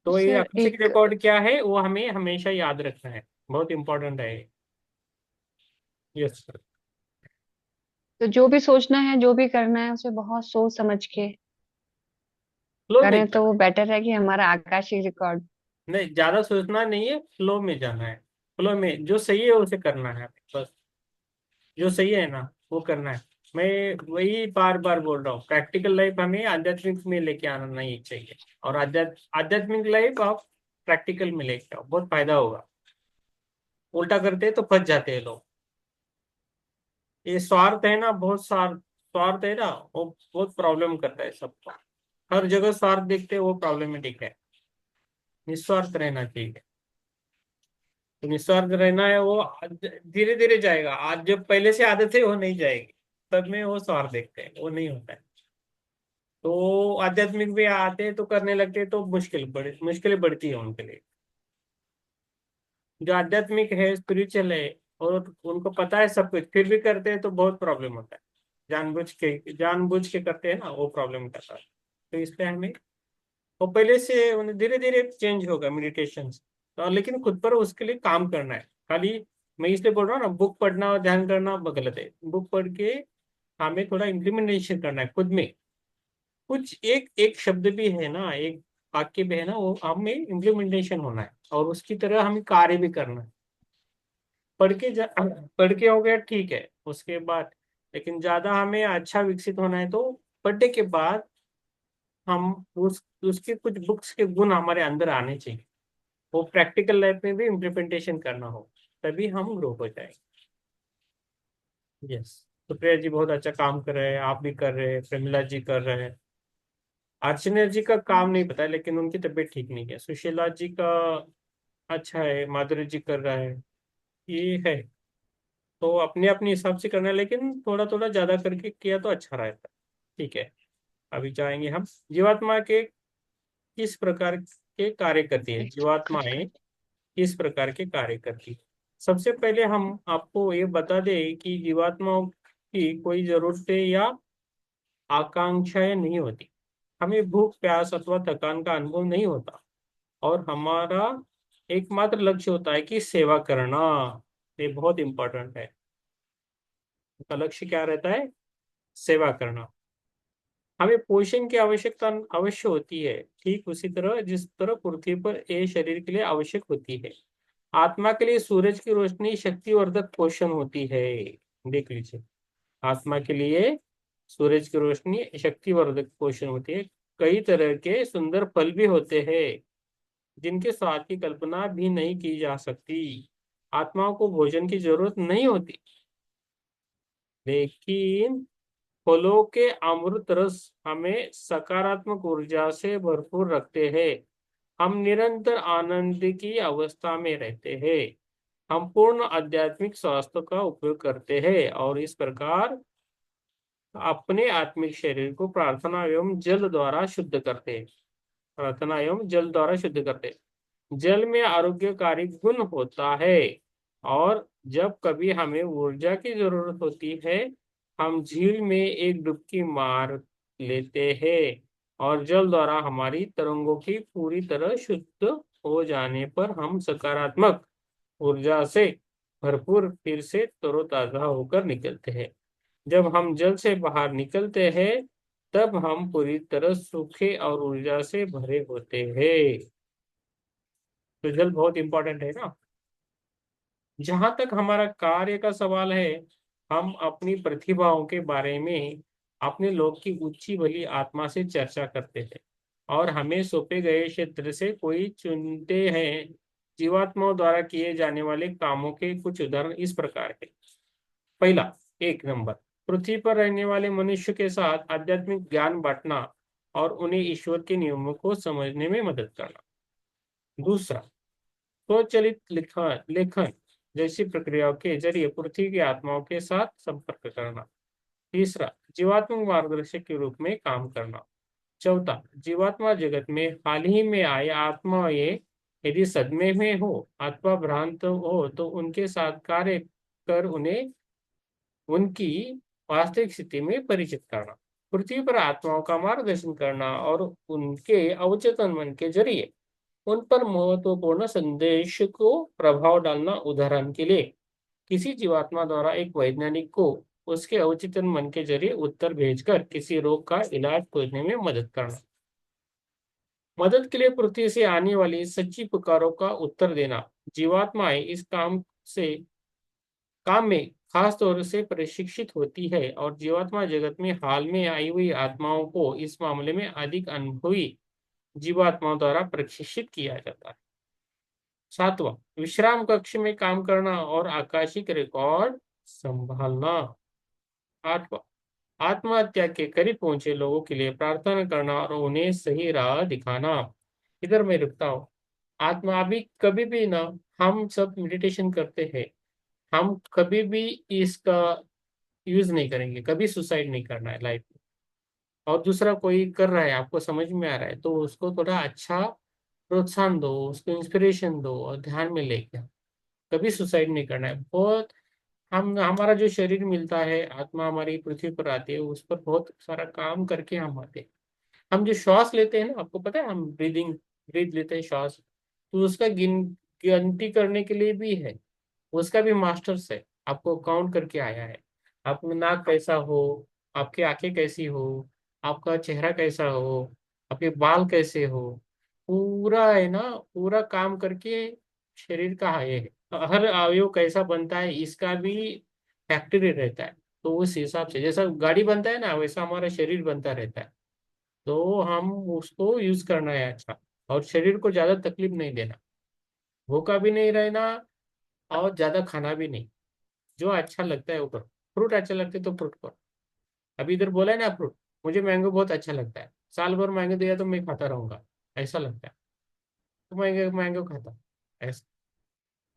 तो ये सर आकस्मिक एक, रिकॉर्ड क्या है वो हमें हमेशा याद रखना है, बहुत इंपॉर्टेंट है। Yes sir. तो जो भी सोचना है, जो भी करना है, उसे बहुत सोच समझ के फ्लो में करें तो जाना वो है, बेटर है कि हमारा आकाशीय रिकॉर्ड। नहीं ज्यादा सोचना नहीं है, फ्लो में जाना है। फ्लो में जो सही है उसे करना है बस, जो सही है ना वो करना है। मैं वही बार बार बोल रहा हूँ, प्रैक्टिकल लाइफ हमें आध्यात्मिक में लेके आना नहीं चाहिए, और आध्यात्मिक लाइफ आप प्रैक्टिकल में लेके आओ, बहुत फायदा होगा। उल्टा करते हैं तो फंस जाते हैं लोग। ये स्वार्थ है ना, बहुत स्वार्थ, स्वार्थ है ना, वो बहुत प्रॉब्लम करता है सबको। हर जगह स्वार्थ देखते हैं, वो प्रॉब्लमेटिक है। निस्वार्थ रहना चाहिए। तो निस्वार्थ रहना है, वो धीरे धीरे जाएगा। आज जब पहले से आदत है वो नहीं जाएगी, तब में वो स्वार्थ देखते हैं, वो नहीं होता है। तो आध्यात्मिक भी आते हैं तो करने लगते हैं तो मुश्किलें बढ़ती है उनके लिए। जो आध्यात्मिक है, स्पिरिचुअल है, और उनको पता है सब कुछ, फिर भी करते हैं तो बहुत प्रॉब्लम होता है। जानबूझ के करते हैं ना, वो प्रॉब्लम करता है। तो इसलिए हमें वो पहले से उन्हें धीरे धीरे चेंज होगा मेडिटेशन से। तो लेकिन खुद पर उसके लिए काम करना है। खाली मैं इसलिए बोल रहा हूँ ना, बुक पढ़ना और ध्यान करना गलत है। बुक पढ़ के हमें थोड़ा इम्प्लीमेंटेशन करना है खुद में। कुछ एक एक शब्द भी है ना, एक वाक्य भी है ना, वो हमें इम्प्लीमेंटेशन होना है, और उसकी तरह हमें कार्य भी करना है। पढ़ के हो गया ठीक है उसके बाद, लेकिन ज्यादा हमें अच्छा विकसित होना है तो पढ़ने के बाद हम उसके कुछ बुक्स के गुण हमारे अंदर आने चाहिए, वो प्रैक्टिकल लाइफ में भी इम्प्लीमेंटेशन करना हो, तभी हम ग्रो हो जाएंगे। यस। तो प्रिया जी बहुत अच्छा काम कर रहे हैं, आप भी कर रहे हैं, प्रमिला जी कर रहे हैं। अर्चना जी का काम नहीं पता है, लेकिन उनकी तबीयत ठीक नहीं है। सुशीला जी का अच्छा है, माधुरी जी कर रहा है, ये है। तो अपने अपने हिसाब से करना है, लेकिन थोड़ा थोड़ा ज्यादा करके किया तो अच्छा रहता है। ठीक है। अभी जाएंगे हम, जीवात्मा के किस प्रकार के कार्य करती है, एक कुछ जीवात्माएं कर। किस प्रकार के कार्य करती है। सबसे पहले हम आपको ये बता दें कि जीवात्माओं की कोई जरूरतें या आकांक्षाएं नहीं होती। हमें भूख प्यास अथवा थकान का अनुभव नहीं होता, और हमारा एकमात्र लक्ष्य होता है कि सेवा करना। ये बहुत इंपॉर्टेंट है। उसका लक्ष्य क्या रहता है? सेवा करना। हमें पोषण की आवश्यकता अवश्य होती है, ठीक उसी तरह जिस तरह पृथ्वी पर ये शरीर के लिए आवश्यक होती है। आत्मा के लिए सूरज की रोशनी शक्तिवर्धक पोषण होती है। देख लीजिए, आत्मा के लिए सूरज की रोशनी शक्तिवर्धक पोषण होती है। कई तरह के सुंदर फल भी होते हैं जिनके स्वाद की कल्पना भी नहीं की जा सकती। आत्माओं को भोजन की जरूरत नहीं होती, लेकिन फलों के अमृत रस हमें सकारात्मक ऊर्जा से भरपूर रखते हैं। हम निरंतर आनंद की अवस्था में रहते हैं। हम पूर्ण आध्यात्मिक स्वास्थ्य का उपयोग करते हैं, और इस प्रकार अपने आत्मिक शरीर को प्रार्थना एवं जल द्वारा शुद्ध करते हैं। प्रार्थना एवं जल द्वारा शुद्ध करते हैं। जल में आरोग्यकारी गुण होता है, और जब कभी हमें ऊर्जा की जरूरत होती है, हम झील में एक डुबकी मार लेते हैं, और जल द्वारा हमारी तरंगों की पूरी तरह शुद्ध हो जाने पर हम सकारात्मक ऊर्जा से भरपूर फिर से तरोताजा होकर निकलते हैं। जब हम जल से बाहर निकलते हैं तब हम पूरी तरह सूखे और ऊर्जा से भरे होते हैं। तो जल बहुत इंपॉर्टेंट है ना। जहां तक हमारा कार्य का सवाल है, हम अपनी प्रतिभाओं के बारे में अपने लोग की ऊंची भली आत्मा से चर्चा करते हैं और हमें सौंपे गए क्षेत्र से कोई चुनते हैं। जीवात्माओं द्वारा किए जाने वाले कामों के कुछ उदाहरण इस प्रकार है। पहला, 1 नंबर, पृथ्वी पर रहने वाले मनुष्य के साथ आध्यात्मिक ज्ञान बांटना और उन्हें ईश्वर के नियमों को समझने में मदद करना। दूसरा, स्वचालित लेखन लेखन जैसी प्रक्रियाओं के जरिए पृथ्वी की आत्माओं के साथ संपर्क करना। तीसरा, जीवात्मक मार्गदर्शक के रूप में काम करना। चौथा, जीवात्मा जगत में हाल ही में आए आत्माएं यदि सदमे में हो अथवा भ्रांत हो तो उनके साथ कार्य कर उन्हें उनकी वास्तविक स्थिति में परिचित करना। पृथ्वी पर आत्माओं का मार्गदर्शन करना और उनके अवचेतन मन के जरिए उन पर महत्वपूर्ण संदेश को प्रभाव डालना। उदाहरण के लिए, किसी जीवात्मा द्वारा एक वैज्ञानिक को उसके अवचेतन मन के जरिए उत्तर भेजकर किसी रोग का इलाज खोजने में मदद करना। मदद के लिए पृथ्वी से आने वाली सच्ची पुकारों का उत्तर देना। जीवात्माएं इस काम में खास तौर से प्रशिक्षित होती है और जीवात्मा जगत में हाल में आई हुई आत्माओं को इस मामले में अधिक अनुभवी जीवात्माओं द्वारा प्रशिक्षित किया जाता है। 7वां, विश्राम कक्ष में काम करना और आकाशिक रिकॉर्ड संभालना। 8वां, आत्महत्या के करीब पहुंचे लोगों के लिए प्रार्थना करना और उन्हें सही राह दिखाना। इधर मैं रुकता हूँ। आत्मा अभी कभी भी ना, हम सब मेडिटेशन करते हैं, हम कभी भी इसका यूज नहीं करेंगे, कभी सुसाइड नहीं करना है लाइफ में। और दूसरा कोई कर रहा है, आपको समझ में आ रहा है, तो उसको थोड़ा अच्छा प्रोत्साहन दो, उसको इंस्पिरेशन दो और ध्यान में लेके आओ। कभी सुसाइड नहीं करना है। बहुत, हम हमारा जो शरीर मिलता है, आत्मा हमारी पृथ्वी पर आती है, उस पर बहुत सारा काम करके हम आते हैं। हम जो श्वास लेते हैं ना, आपको पता है, हम ब्रीद लेते हैं श्वास, तो उसका गिनती करने के लिए भी है, उसका भी मास्टर्स है, आपको काउंट करके आया है। आपका नाक कैसा हो, आपकी आंखें कैसी हो, आपका चेहरा कैसा हो, आपके बाल कैसे हो, पूरा है ना, पूरा काम करके शरीर का है। हर अवयव कैसा बनता है इसका भी फैक्ट्री रहता है। तो उस हिसाब से जैसा गाड़ी बनता है ना, वैसा हमारा शरीर बनता रहता है। तो हम उसको यूज करना है अच्छा, और शरीर को ज्यादा तकलीफ नहीं देना, भूखा भी नहीं रहना और ज्यादा खाना भी नहीं। जो अच्छा लगता है वो करो। फ्रूट अच्छा लगता है तो फ्रूट करो। अभी इधर बोला है ना फ्रूट, मुझे मैंगो बहुत अच्छा लगता है, साल भर मैंगो दिया तो मैं खाता रहूंगा, ऐसा लगता है, तो मैंगो मैंगो खाता हूँ, ऐसा।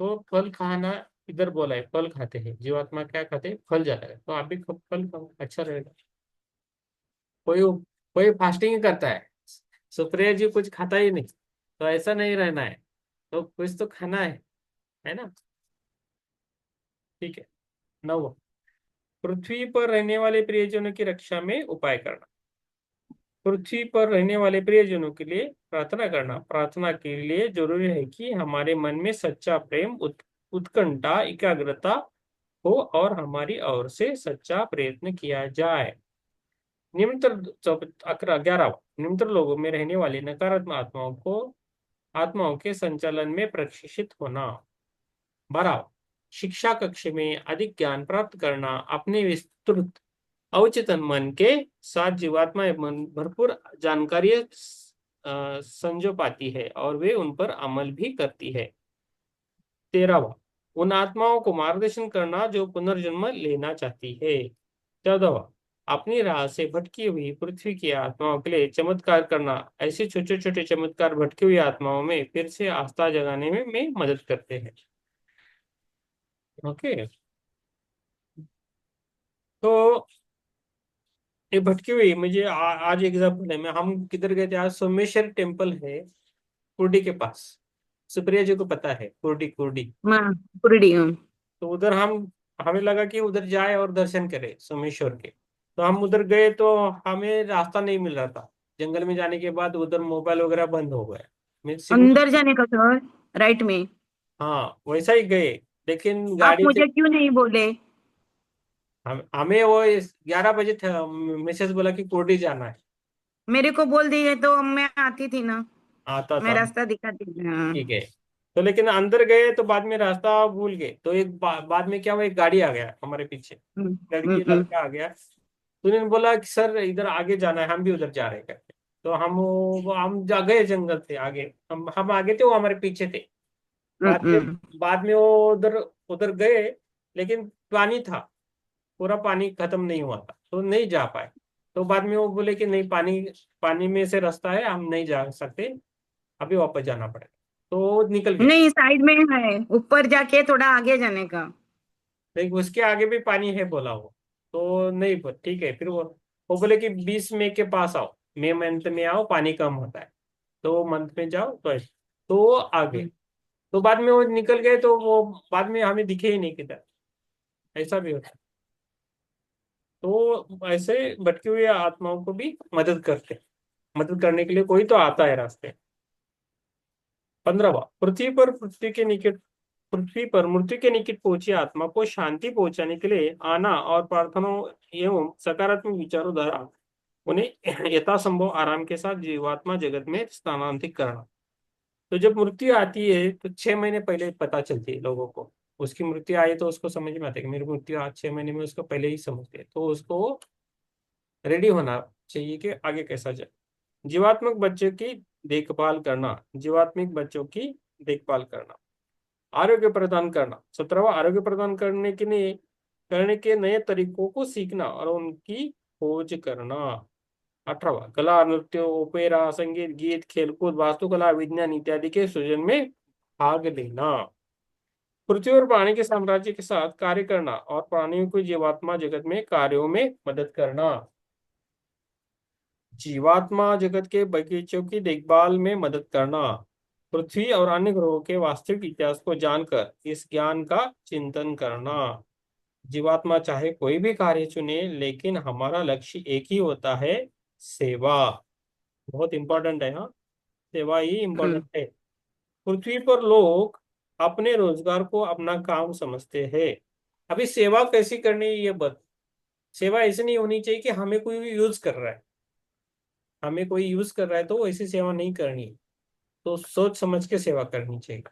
तो फल खाना, इधर बोला है फल खाते हैं, जीवात्मा क्या खाते हैं, फल ज्यादा है, तो आप भी फल खाओ, अच्छा रहेगा। कोई कोई फास्टिंग ही करता है, सुप्रिया जी कुछ खाता ही नहीं, तो ऐसा नहीं रहना है, तो कुछ तो खाना है ना। ठीक है। 9, पृथ्वी पर रहने वाले प्रियजनों की रक्षा में उपाय करना। पृथ्वी पर रहने वाले प्रियजनों के लिए प्रार्थना करना। प्रार्थना के लिए जरूरी है कि हमारे मन में सच्चा प्रेम, उत्कंठा, एकाग्रता हो और हमारी ओर से सच्चा प्रयत्न किया जाए। निम्नतर 11वां, निम्नतर लोगों में रहने वाली नकारात्मक आत्माओं के संचालन में प्रशिक्षित होना। 12वां, शिक्षा कक्ष में अधिक ज्ञान प्राप्त करना। अपने विस्तृत अवचेतन मन के साथ जीवात्मा मन भरपूर जानकारी संजो पाती है और वे उन पर अमल भी करती है। 13वां, उन आत्माओं को मार्गदर्शन करना जो पुनर्जन्म लेना चाहती है। 14वां, अपनी राह से भटकी हुई पृथ्वी की आत्माओं के लिए चमत्कार करना। ऐसे छोटे छोटे चमत्कार भटकी हुई आत्माओं में फिर से आस्था जगाने में मदद करते हैं। ओके। तो ये भटकी हुई, मुझे आज एग्जाम्पल है, मैं हम किधर गए थे आज, सोमेश्वर टेम्पल है कुर्डी के पास, सुप्रिया जी को पता है, कुर्डी कुर्डी। हाँ, कुरडी, तो उधर हमें लगा कि उधर जाए और दर्शन करें सोमेश्वर के। तो हम उधर गए तो हमें रास्ता नहीं मिल रहा था, जंगल में जाने के बाद उधर मोबाइल वगैरह बंद हो गया। मैं सिग्नल, अंदर जाने का सर, राइट में। हाँ वैसा ही गए, लेकिन आप गाड़ी से, मुझे क्यों नहीं बोले? हमें वो 11 बजे था, मैसेज बोला कि कोर्टी जाना है। मेरे को बोल दिए तो मैं आती थी ना, आता मैं था। रास्ता दिखाती थी। हाँ। ठीक है। तो लेकिन अंदर गए तो बाद में रास्ता भूल गए, तो एक बाद में क्या हुआ, एक गाड़ी आ गया हमारे पीछे। हम्म, लड़की लड़का आ गया। तो उन्होंने बोला कि सर इधर आगे जाना है, हम भी उधर जा रहे हैं करके। तो हम जा गए जंगल से आगे, हम आगे थे, वो हमारे पीछे थे। हम्म, बाद में बाद में वो उधर उधर गए, लेकिन पानी था, पूरा पानी खत्म नहीं हुआ था, तो नहीं जा पाए। तो बाद में वो बोले कि नहीं, पानी पानी में से रास्ता है, हम नहीं जा सकते, अभी वापस जाना पड़ेगा। तो वो निकल गए। नहीं, साइड में है, ऊपर जाके थोड़ा आगे जाने का। लेकिन उसके आगे भी पानी है बोला वो। तो नहीं ठीक है, फिर वो बोले कि 20 मई के पास आओ, मई मंथ में आओ, पानी कम होता है, तो वो मंथ में जाओ तो वो आ गए। तो बाद में वो निकल गए, तो वो बाद में हमें दिखे ही नहीं किधर। ऐसा भी होता है। तो ऐसे भटकी हुई आत्माओं को भी मदद करते हैं। मदद करने के लिए कोई तो आता है रास्ते। 15वां, पृथ्वी पर मृत्यु के निकट पहुंची आत्मा को शांति पहुंचाने के लिए आना और प्रार्थनाओं एवं सकारात्मक विचारों द्वारा उन्हें यथासंभव आराम के साथ जीवात्मा जगत में स्थानांतरित करना। तो जब मृत्यु आती है तो 6 महीने पहले पता चलती है लोगों को। उसकी मृत्यु आई तो उसको समझ में आता है कि मेरी मृत्यु आज 6 महीने में, उसको पहले ही समझते हैं, तो उसको रेडी होना चाहिए कि आगे कैसा जाए। जीवात्मक बच्चों की देखभाल करना, जीवात्मिक बच्चों की देखभाल करना। आरोग्य प्रदान करना, 17वां, आरोग्य प्रदान करने के नए तरीकों को सीखना और उनकी खोज करना। 18वां, कला, नृत्य, ओपेरा, संगीत, गीत, खेलकूद, वास्तुकला, विज्ञान इत्यादि के सृजन में भाग लेना। पृथ्वी और प्राणी के साम्राज्य के साथ कार्य करना और प्राणियों को जीवात्मा जगत में कार्यों में मदद करना। जीवात्मा जगत के बगीचों की देखभाल में मदद करना। पृथ्वी और अन्य ग्रहों के वास्तविक इतिहास को जानकर इस ज्ञान का चिंतन करना। जीवात्मा चाहे कोई भी कार्य चुने, लेकिन हमारा लक्ष्य एक ही होता है, सेवा। बहुत इंपॉर्टेंट है, हाँ, सेवा ही इंपॉर्टेंट है। पृथ्वी पर लोग अपने रोजगार को अपना काम समझते हैं। अभी सेवा कैसी करनी है ये बत सेवा ऐसी नहीं होनी चाहिए कि हमें कोई यूज कर रहा है। हमें कोई यूज कर रहा है तो ऐसी सेवा नहीं करनी। तो सोच समझ के सेवा करनी चाहिए।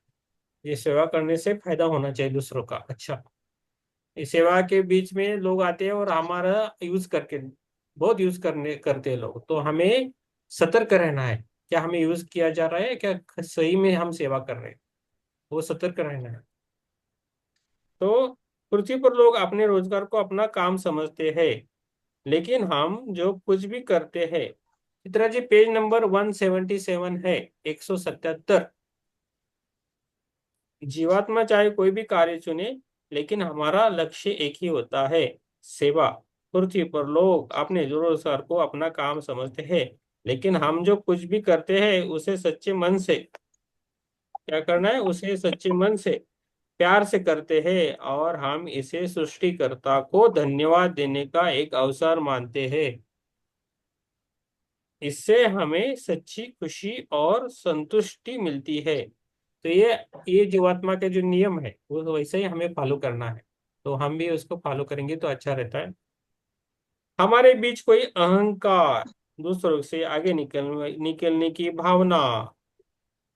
ये सेवा करने से फायदा होना चाहिए दूसरों का। अच्छा, इस सेवा के बीच में लोग आते हैं और हमारा यूज करके बहुत यूज करते हैं लोग, तो हमें सतर्क रहना है। क्या हमें यूज किया जा रहा है, क्या सही में हम सेवा कर रहे हैं, वो सतर्क रहना है। तो पृथ्वी पर लोग अपने रोजगार को अपना काम समझते हैं, लेकिन हम जो कुछ भी करते हैं, चित्रा जी पेज नंबर 177 है, 177। जीवात्मा चाहे कोई भी कार्य चुने, लेकिन हमारा लक्ष्य एक ही होता है, सेवा। पृथ्वी पर लोग अपने रोजगार को अपना काम समझते हैं, लेकिन हम जो कुछ भी करते हैं उसे सच्चे मन से, क्या करना है, उसे सच्चे मन से प्यार से करते हैं, और हम इसे सृष्टिकर्ता को धन्यवाद देने का एक अवसर मानते हैं। इससे हमें सच्ची खुशी और संतुष्टि मिलती है। तो ये जीवात्मा के जो नियम है वो वैसे ही हमें फॉलो करना है। तो हम भी उसको फॉलो करेंगे तो अच्छा रहता है। हमारे बीच कोई अहंकार, दूसरों से आगे निकलने की भावना,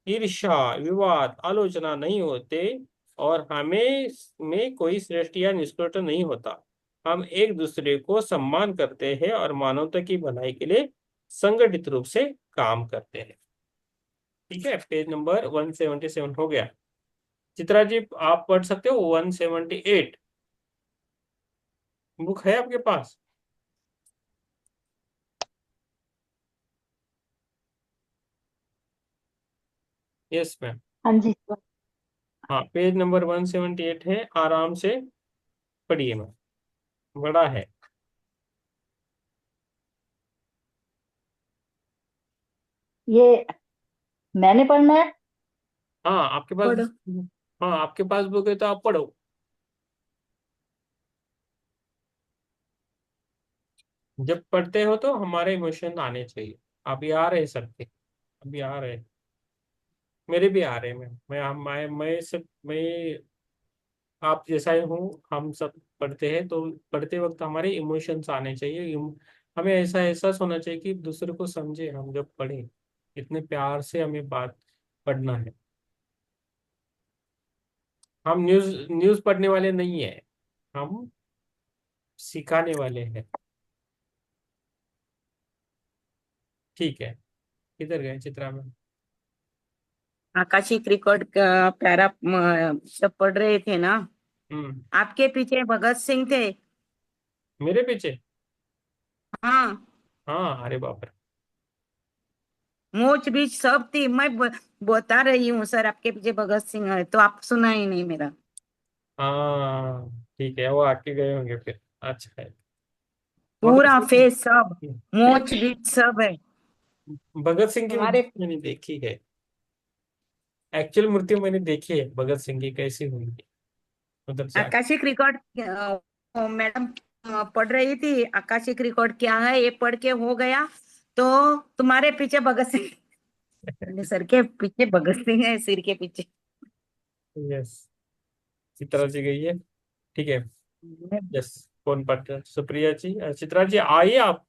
ईर्ष्या, विवाद, आलोचना नहीं होते, और हमें में कोई श्रेष्ठ या निष्कृष्ट नहीं होता। हम एक दूसरे को सम्मान करते हैं और मानवता की भलाई के लिए संगठित रूप से काम करते हैं। ठीक है, पेज नंबर 177 हो गया। चित्रा जी आप पढ़ सकते हो 178, बुक है आपके पास? Yes ma'am. हाँ जी सर। हाँ, पेज नंबर 178 है, आराम से पढ़िए मैम, बड़ा है। ये मैंने पढ़ना है? हाँ आपके पास, पढ़ो। हाँ आपके पास बुक है तो आप पढ़ो। जब पढ़ते हो तो हमारे इमोशन आने चाहिए। अभी आ रहे सबके, अभी आ रहे, मेरे भी आ रहे हैं। मैं सब मैं आप जैसा ही हूँ, हम सब पढ़ते हैं तो पढ़ते वक्त हमारे इमोशंस आने चाहिए। हमें ऐसा एहसास होना चाहिए कि दूसरे को समझे। हम जब पढ़े, इतने प्यार से हमें बात पढ़ना है। हम न्यूज न्यूज पढ़ने वाले नहीं है, हम सिखाने वाले हैं। ठीक है, किधर गए चित्रा में? आकाशिक रिकॉर्ड का प्यारा सब पढ़ रहे थे ना। हम्म। आपके पीछे भगत सिंह थे। मेरे पीछे? हाँ, हाँ, अरे बाप रे। मोच बीच सब थी। मैं बता रही हूँ सर, आपके पीछे भगत सिंह है, तो आप सुना ही नहीं मेरा। हाँ ठीक है, वो आके गए होंगे फिर। अच्छा है। भगत पूरा सिंह। फेस सब, मोच बीच सब है भगत सिंह की हमारे। मूर्ति मैंने देखी है। एक्चुअल मूर्ति मैंने देखी है भगत सिंह की, कैसी हुई है उधर जाके। आकाशिक रिकॉर्ड मैडम पढ़ रही थी। आकाशिक रिकॉर्ड क्या है, ये पढ़ के हो गया तो तुम्हारे पीछे भगत सिंह। मेरे सर के पीछे भगत सिंह है, सिर के पीछे। यस, चित्रा जी गई है। ठीक है। यस। कौन पढ़ रहा है? सुप्रिया जी, चित्रा जी आइए आप।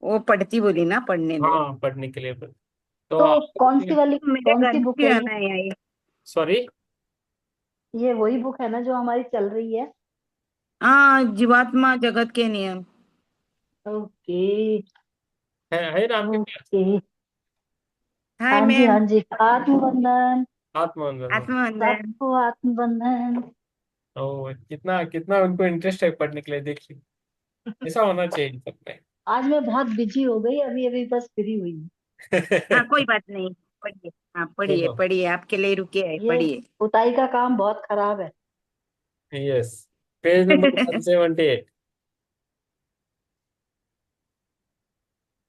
वो पढ़ती बोली ना, पढ़ने दो। हाँ, पढ़ने के लिए तो तो आप। कौन सी वाली, मेरे कौन घर सी में बुक भी है ये? आना है ये। सॉरी। ये वही बुक है ना जो हमारी चल रही है? हाँ, जीवात्मा जगत के नियम। ओके। है ना आपके पास? ओके। हाय हाँ जी, हाँ मैम। जी। आत्मबंधन। आत्मबंधन। आत्मबंधन। सबको आत्मबंधन। ओ, कितना कितना उनको इंटरेस्ट है पढ़ने के लिए, देखिए। ऐसा होना चाहिए इन सब में। आज मैं बहुत बिजी हो गई, अभी अभी बस फ्री हुई हूँ। हाँ, कोई बात नहीं, पढ़िए। हाँ, पढ़िए चलो। पढ़िए, आपके लिए रुके है, ये पढ़िए। पुताई का काम बहुत खराब है। यस। Page number 178।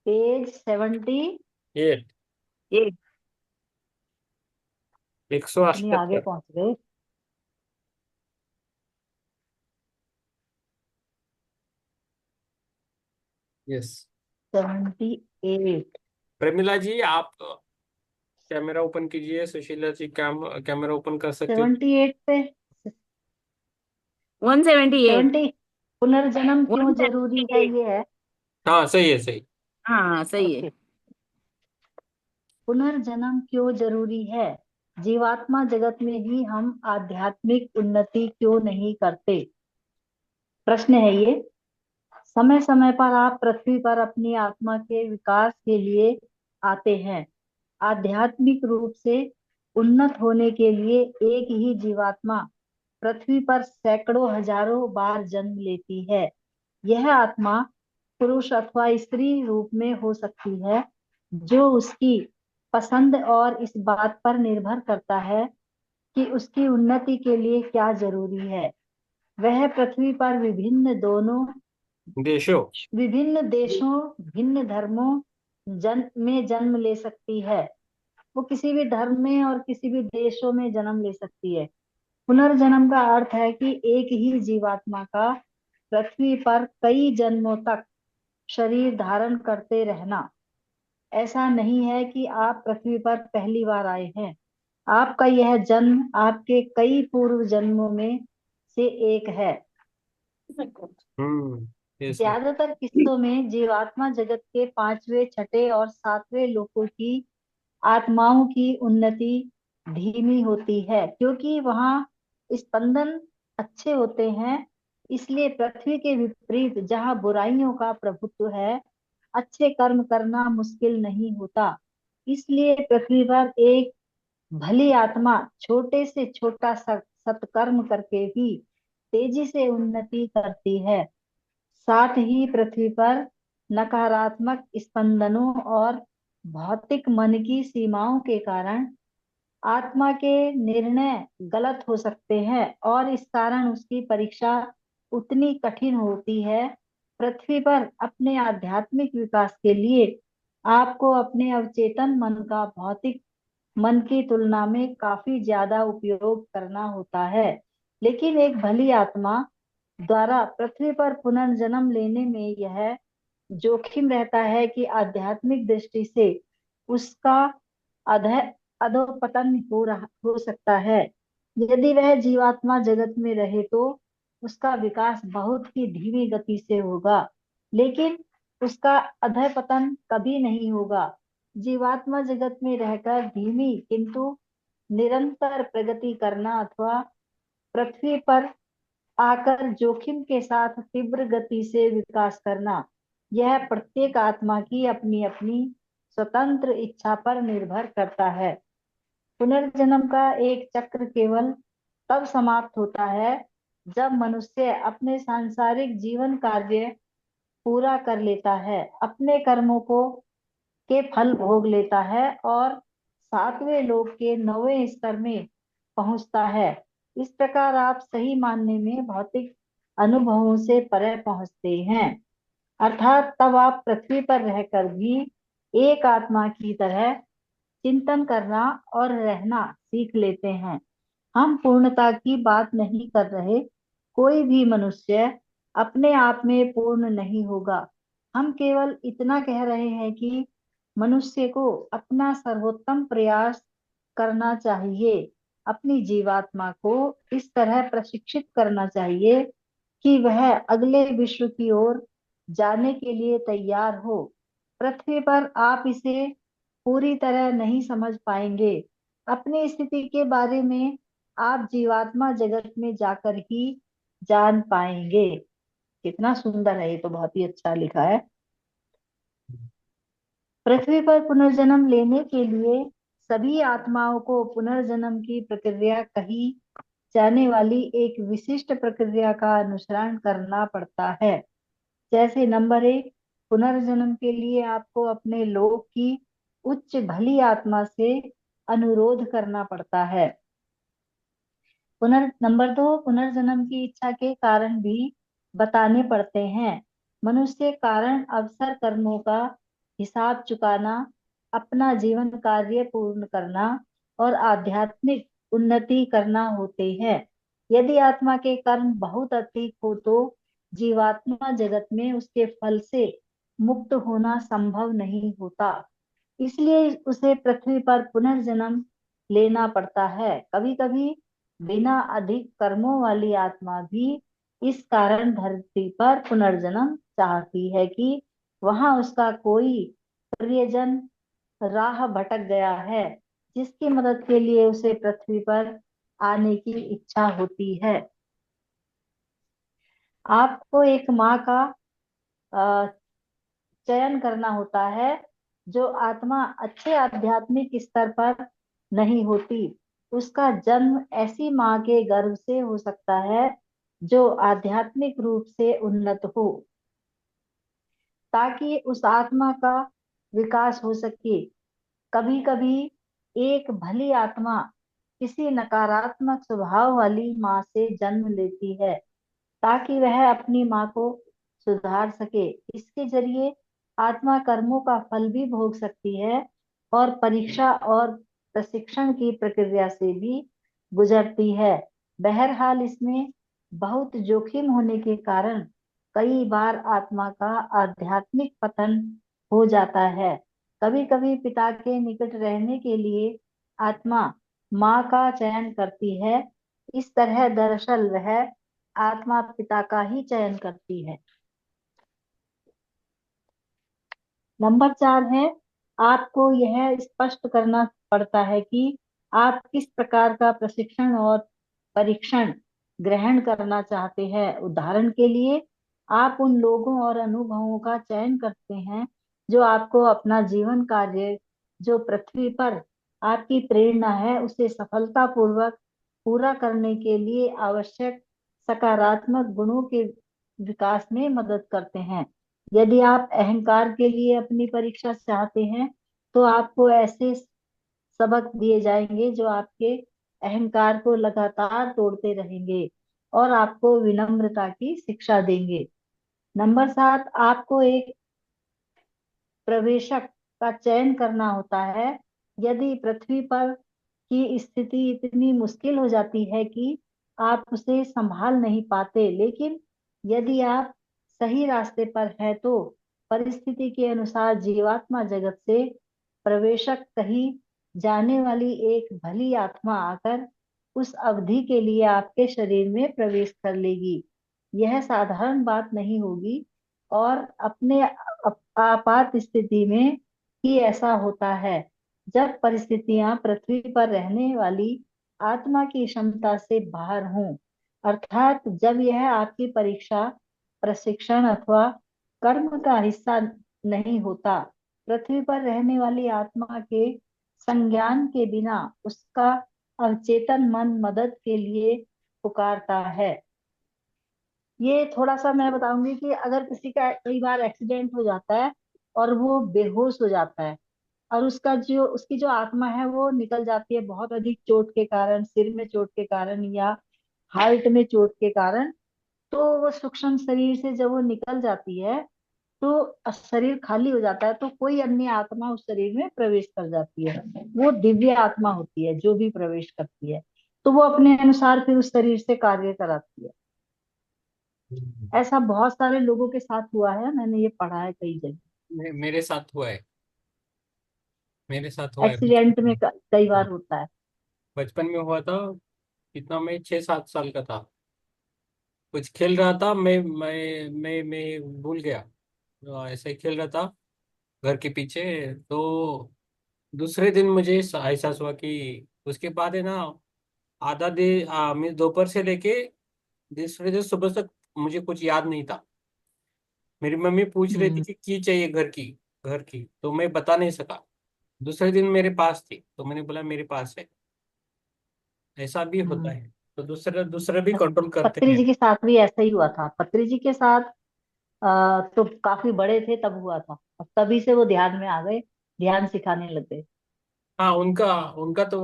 पेज 70। 8। ये इतनी आगे 178। पहुंच गए। यस। 78। प्रमिला जी, आप कैमरा ओपन कीजिए। सुशीला जी, कैमरा ओपन कर सकते हो? 78 पे। 178। 70। पुनर्जन्म क्यों जरूरी है, 178। ये है। हाँ, सही है, सही। हाँ, सही है। ओके। पुनर्जन्म क्यों जरूरी है? जीवात्मा जगत में ही हम आध्यात्मिक उन्नति क्यों नहीं करते? प्रश्न है ये। समय समय पर आप पृथ्वी पर अपनी आत्मा के विकास के लिए आते हैं। आध्यात्मिक रूप से उन्नत होने के लिए एक ही जीवात्मा पृथ्वी पर सैकड़ों हजारों बार जन्म लेती है। यह आत्मा पुरुष अथवा स्त्री रूप में हो सकती है, जो उसकी पसंद और इस बात पर निर्भर करता है कि उसकी उन्नति के लिए क्या जरूरी है। वह पृथ्वी पर देशो। विभिन्न देशों, भिन्न धर्मों में जन्म ले सकती है। वो किसी भी धर्म में और किसी भी देशों में जन्म ले सकती है। पुनर्जन्म का अर्थ है कि एक ही जीवात्मा का पृथ्वी पर कई जन्मों तक शरीर धारण करते रहना। ऐसा नहीं है कि आप पृथ्वी पर पहली बार आए हैं। आपका यह जन्म आपके कई पूर्व जन्मों में से एक है। यस। ज्यादातर किस्सों में जीवात्मा जगत के पांचवें, छठे और सातवें लोकों की आत्माओं की उन्नति धीमी होती है, क्योंकि वहां स्पंदन अच्छे होते हैं। इसलिए पृथ्वी के विपरीत, जहां बुराइयों का प्रभुत्व है, अच्छे कर्म करना मुश्किल नहीं होता। इसलिए पृथ्वी पर एक भली आत्मा छोटे से छोटा सत्कर्म करके भी तेजी से उन्नति करती है। साथ ही पृथ्वी पर नकारात्मक स्पंदनों और भौतिक मन की सीमाओं के कारण आत्मा के निर्णय गलत हो सकते हैं, और इस कारण उसकी परीक्षा उतनी कठिन होती है। पृथ्वी पर अपने आध्यात्मिक विकास के लिए आपको अपने अवचेतन मन का भौतिक मन की तुलना में काफी ज्यादा उपयोग करना होता है। लेकिन एक भली आत्मा द्वारा पृथ्वी पर पुनर्जन्म लेने में यह जोखिम रहता है कि आध्यात्मिक दृष्टि से उसका अध अधोपतन हो सकता है। यदि वह जीवात्मा जगत में रहे तो उसका विकास बहुत ही धीमी गति से होगा, लेकिन उसका अधःपतन कभी नहीं होगा। जीवात्मा जगत में रहकर धीमी किंतु निरंतर प्रगति करना अथवा पृथ्वी पर आकर जोखिम के साथ तीव्र गति से विकास करना, यह प्रत्येक आत्मा की अपनी अपनी स्वतंत्र इच्छा पर निर्भर करता है। पुनर्जन्म का एक चक्र केवल तब समाप्त होता है जब मनुष्य अपने सांसारिक जीवन कार्य पूरा कर लेता है, अपने कर्मों को के फल भोग लेता है और सातवें लोक के 9वें स्तर में पहुंचता है। इस प्रकार आप सही मानने में भौतिक अनुभवों से परे पहुंचते हैं, अर्थात तब आप पृथ्वी पर रहकर भी एक आत्मा की तरह चिंतन करना और रहना सीख लेते हैं। हम पूर्णता की बात नहीं कर रहे। कोई भी मनुष्य अपने आप में पूर्ण नहीं होगा। हम केवल इतना कह रहे हैं कि मनुष्य को अपना सर्वोत्तम प्रयास करना चाहिए, अपनी जीवात्मा को इस तरह प्रशिक्षित करना चाहिए कि वह अगले विश्व की ओर जाने के लिए तैयार हो। पृथ्वी पर आप इसे पूरी तरह नहीं समझ पाएंगे। अपनी स्थिति के बारे में आप जीवात्मा जगत में जाकर ही जान पाएंगे। कितना सुंदर है, ये तो बहुत ही अच्छा लिखा है। पृथ्वी पर पुनर्जन्म लेने के लिए सभी आत्माओं को पुनर्जन्म की प्रक्रिया कही जाने वाली एक विशिष्ट प्रक्रिया का अनुसरण करना पड़ता है। जैसे नंबर 1, पुनर्जन्म के लिए आपको अपने लोक की उच्च भली आत्मा से अनुरोध करना पड़ता है। नंबर 2, पुनर्जन्म की इच्छा के कारण भी बताने पड़ते हैं। मनुष्य कारण अवसर कर्मों का हिसाब चुकाना, अपना जीवन कार्य पूर्ण करना और आध्यात्मिक उन्नति करना होते हैं। यदि आत्मा के कर्म बहुत अधिक हो तो जीवात्मा जगत में उसके फल से मुक्त होना संभव नहीं होता, इसलिए उसे पृथ्वी पर पुनर्जन्म लेना पड़ता है। कभी कभी बिना अधिक कर्मों वाली आत्मा भी इस कारण धरती पर पुनर्जन्म चाहती है कि वहां उसका कोई प्रियजन राह भटक गया है, जिसकी मदद के लिए उसे पृथ्वी पर आने की इच्छा होती है। आपको एक माँ का अ, चयन करना होता है। जो आत्मा अच्छे आध्यात्मिक स्तर पर नहीं होती, उसका जन्म ऐसी माँ के गर्भ से हो सकता है जो आध्यात्मिक रूप से उन्नत हो, ताकि उस आत्मा का विकास हो सके। कभी कभी एक भली आत्मा किसी नकारात्मक स्वभाव वाली माँ से जन्म लेती है ताकि वह अपनी माँ को सुधार सके। इसके जरिए आत्मा कर्मों का फल भी भोग सकती है और परीक्षा और प्रशिक्षण की प्रक्रिया से भी गुजरती है। बहरहाल इसमें बहुत जोखिम होने के कारण कई बार आत्मा का आध्यात्मिक पतन हो जाता है। कभी कभी पिता के निकट रहने के लिए आत्मा माँ का चयन करती है। इस तरह दरअसल वह आत्मा पिता का ही चयन करती है। नंबर 4 है, आपको यह स्पष्ट करना पड़ता है कि आप किस प्रकार का प्रशिक्षण और परीक्षण ग्रहण करना चाहते हैं। उदाहरण के लिए, आप उन लोगों और अनुभवों का चयन करते हैं जो आपको अपना जीवन कार्य, जो पृथ्वी पर आपकी प्रेरणा है, उसे सफलतापूर्वक पूरा करने के लिए आवश्यक सकारात्मक गुणों के विकास में मदद करते हैं। यदि आप अहंकार के लिए अपनी परीक्षा चाहते हैं तो आपको ऐसे सबक दिए जाएंगे जो आपके अहंकार को लगातार तोड़ते रहेंगे और आपको विनम्रता की शिक्षा देंगे। नंबर 7, आपको एक प्रवेशक का चयन करना होता है। यदि पृथ्वी पर की स्थिति इतनी मुश्किल हो जाती है कि आप उसे संभाल नहीं पाते, लेकिन यदि आप सही रास्ते पर है तो परिस्थिति के अनुसार जीवात्मा जगत से प्रवेशक कही जाने वाली एक भली आत्मा आकर उस अवधि के लिए आपके शरीर में प्रवेश कर लेगी। यह साधारण बात नहीं होगी और अपने आपात स्थिति में ही ऐसा होता है, जब परिस्थितियां पृथ्वी पर रहने वाली आत्मा की क्षमता से बाहर हों, अर्थात जब यह आपकी परीक्षा, प्रशिक्षण अथवा कर्म का हिस्सा नहीं होता। पृथ्वी पर रहने वाली आत्मा के संज्ञान के बिना उसका अवचेतन मन मदद के लिए पुकारता है। ये थोड़ा सा मैं बताऊंगी कि अगर किसी का कई बार एक्सीडेंट हो जाता है और वो बेहोश हो जाता है और उसकी जो आत्मा है वो निकल जाती है बहुत अधिक चोट के कारण, सिर में चोट के कारण या हार्ट में चोट के कारण, तो वो सूक्ष्म शरीर से जब वो निकल जाती है तो शरीर खाली हो जाता है, तो कोई अन्य आत्मा उस शरीर में प्रवेश कर जाती है। वो दिव्य आत्मा होती है जो भी प्रवेश करती है, तो वो अपने अनुसार फिर उस शरीर से कार्य कराती है। ऐसा बहुत सारे लोगों के साथ हुआ है, मैंने ये पढ़ा है कई जगह। मेरे साथ हुआ है। मेरे साथ हुआ है एक्सीडेंट में कई बार होता है। बचपन में हुआ था। कितना, मैं 6-7 साल का था। कुछ खेल रहा था, मैं भूल गया। ऐसे ही खेल रहा था घर के पीछे। तो दूसरे दिन मुझे एहसास हुआ कि उसके बाद है ना, आधा दिन मैं दोपहर से लेके दूसरे दिन सुबह तक मुझे कुछ याद नहीं था। मेरी मम्मी पूछ रही थी हम्म। कि की चाहिए घर की, तो मैं बता नहीं सका। दूसरे दिन मेरे पास थी तो मैंने बोला मेरे पास है। ऐसा भी होता हम्म। है। तो दूसरा दूसरा भी कंट्रोल करते पत्री हैं। जी के साथ भी ऐसा ही हुआ था। पत्री जी के साथ तो काफी बड़े थे तब हुआ था, और तभी से वो ध्यान में आ गए, ध्यान सिखाने लग गए। हाँ, उनका उनका तो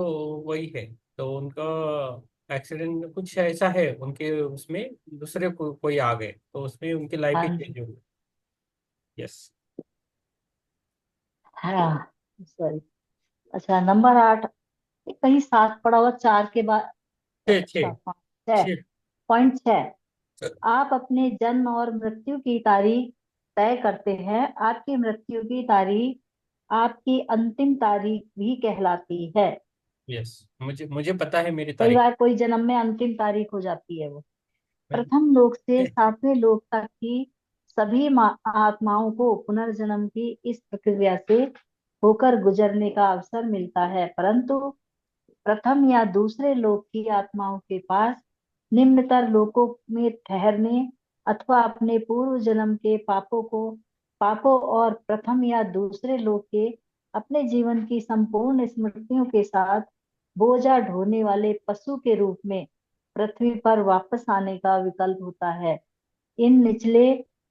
वही है। तो उनका एक्सीडेंट कुछ ऐसा है उनके उसमें। दूसरे कोई आ गए तो उसमें उनकी लाइफ हाँ ही जी। चेंज हो गई। यस। हाँ, सॉरी। अच्छा, नंबर 8, कहीं 7 पड़ा हुआ 4 के बाद। छः अच्छा, छः 6, छः। पॉइंट 6। आप अपने जन्म और मृत्यु की तारीख तय करते हैं। आपकी मृत्यु की तारीख आपकी अंतिम तारीख भी कहलाती है। यस, मुझे मुझे पता है मेरी कई तारीख। बार कोई जन्म में अंतिम तारीख हो जाती है वो। प्रथम लोक से 7वें लोक तक की सभी आत्माओं को पुनर्जन्म की इस प्रक्रिया से होकर गुजरने का अवसर मिलता है, परंतु प्रथम या दूसरे लोक की आत्माओं के पास निम्नतर लोकों में ठहरने अथवा अपने पूर्व जन्म के पापों और प्रथम या दूसरे लोक के अपने जीवन की संपूर्ण स्मृतियों के साथ बोझा ढोने वाले पशु के रूप में पृथ्वी पर वापस आने का विकल्प होता है। इन निचले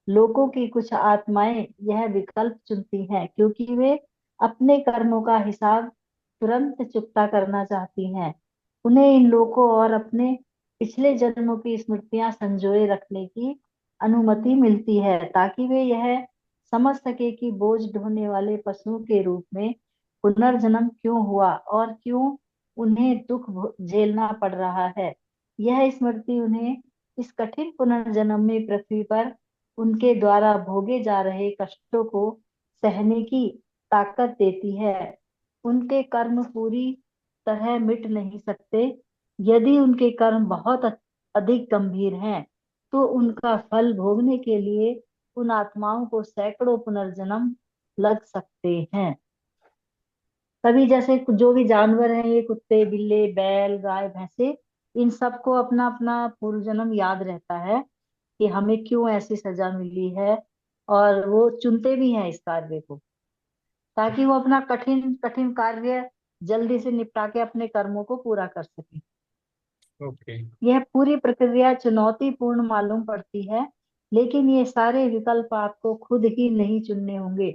लोकों की कुछ आत्माएं यह विकल्प चुनती हैं क्योंकि वे अपने कर्मों का हिसाब तुरंत चुकता करना चाहती हैं। उन्हें इन लोकों और अपने पिछले जन्मों की स्मृतियां संजोए रखने की अनुमति मिलती है ताकि वे यह समझ सके कि बोझ ढोने वाले पशुओं के रूप में पुनर्जन्म क्यों हुआ और क्यों उन्हें दुख झेलना पड़ रहा है। यह स्मृति उन्हें इस कठिन पुनर्जन्म में पृथ्वी पर उनके द्वारा भोगे जा रहे कष्टों को सहने की ताकत देती है। उनके कर्म पूरी तरह मिट नहीं सकते। यदि उनके कर्म बहुत अधिक गंभीर हैं, तो उनका फल भोगने के लिए उन आत्माओं को सैकड़ों पुनर्जन्म लग सकते हैं। तभी जैसे जो भी जानवर हैं, ये कुत्ते, बिल्ली, बैल, गाय, भैंसे, इन सबको अपना अपना पूर्व जन्म याद रहता है कि हमें क्यों ऐसी सजा मिली है, और वो चुनते भी हैं इस कार्य को ताकि वो अपना कठिन कठिन कार्य जल्दी से निपटा के अपने कर्मों को पूरा कर सके। ओके। यह पूरी प्रक्रिया चुनौतीपूर्ण मालूम पड़ती है, लेकिन ये सारे विकल्प आपको खुद ही नहीं चुनने होंगे,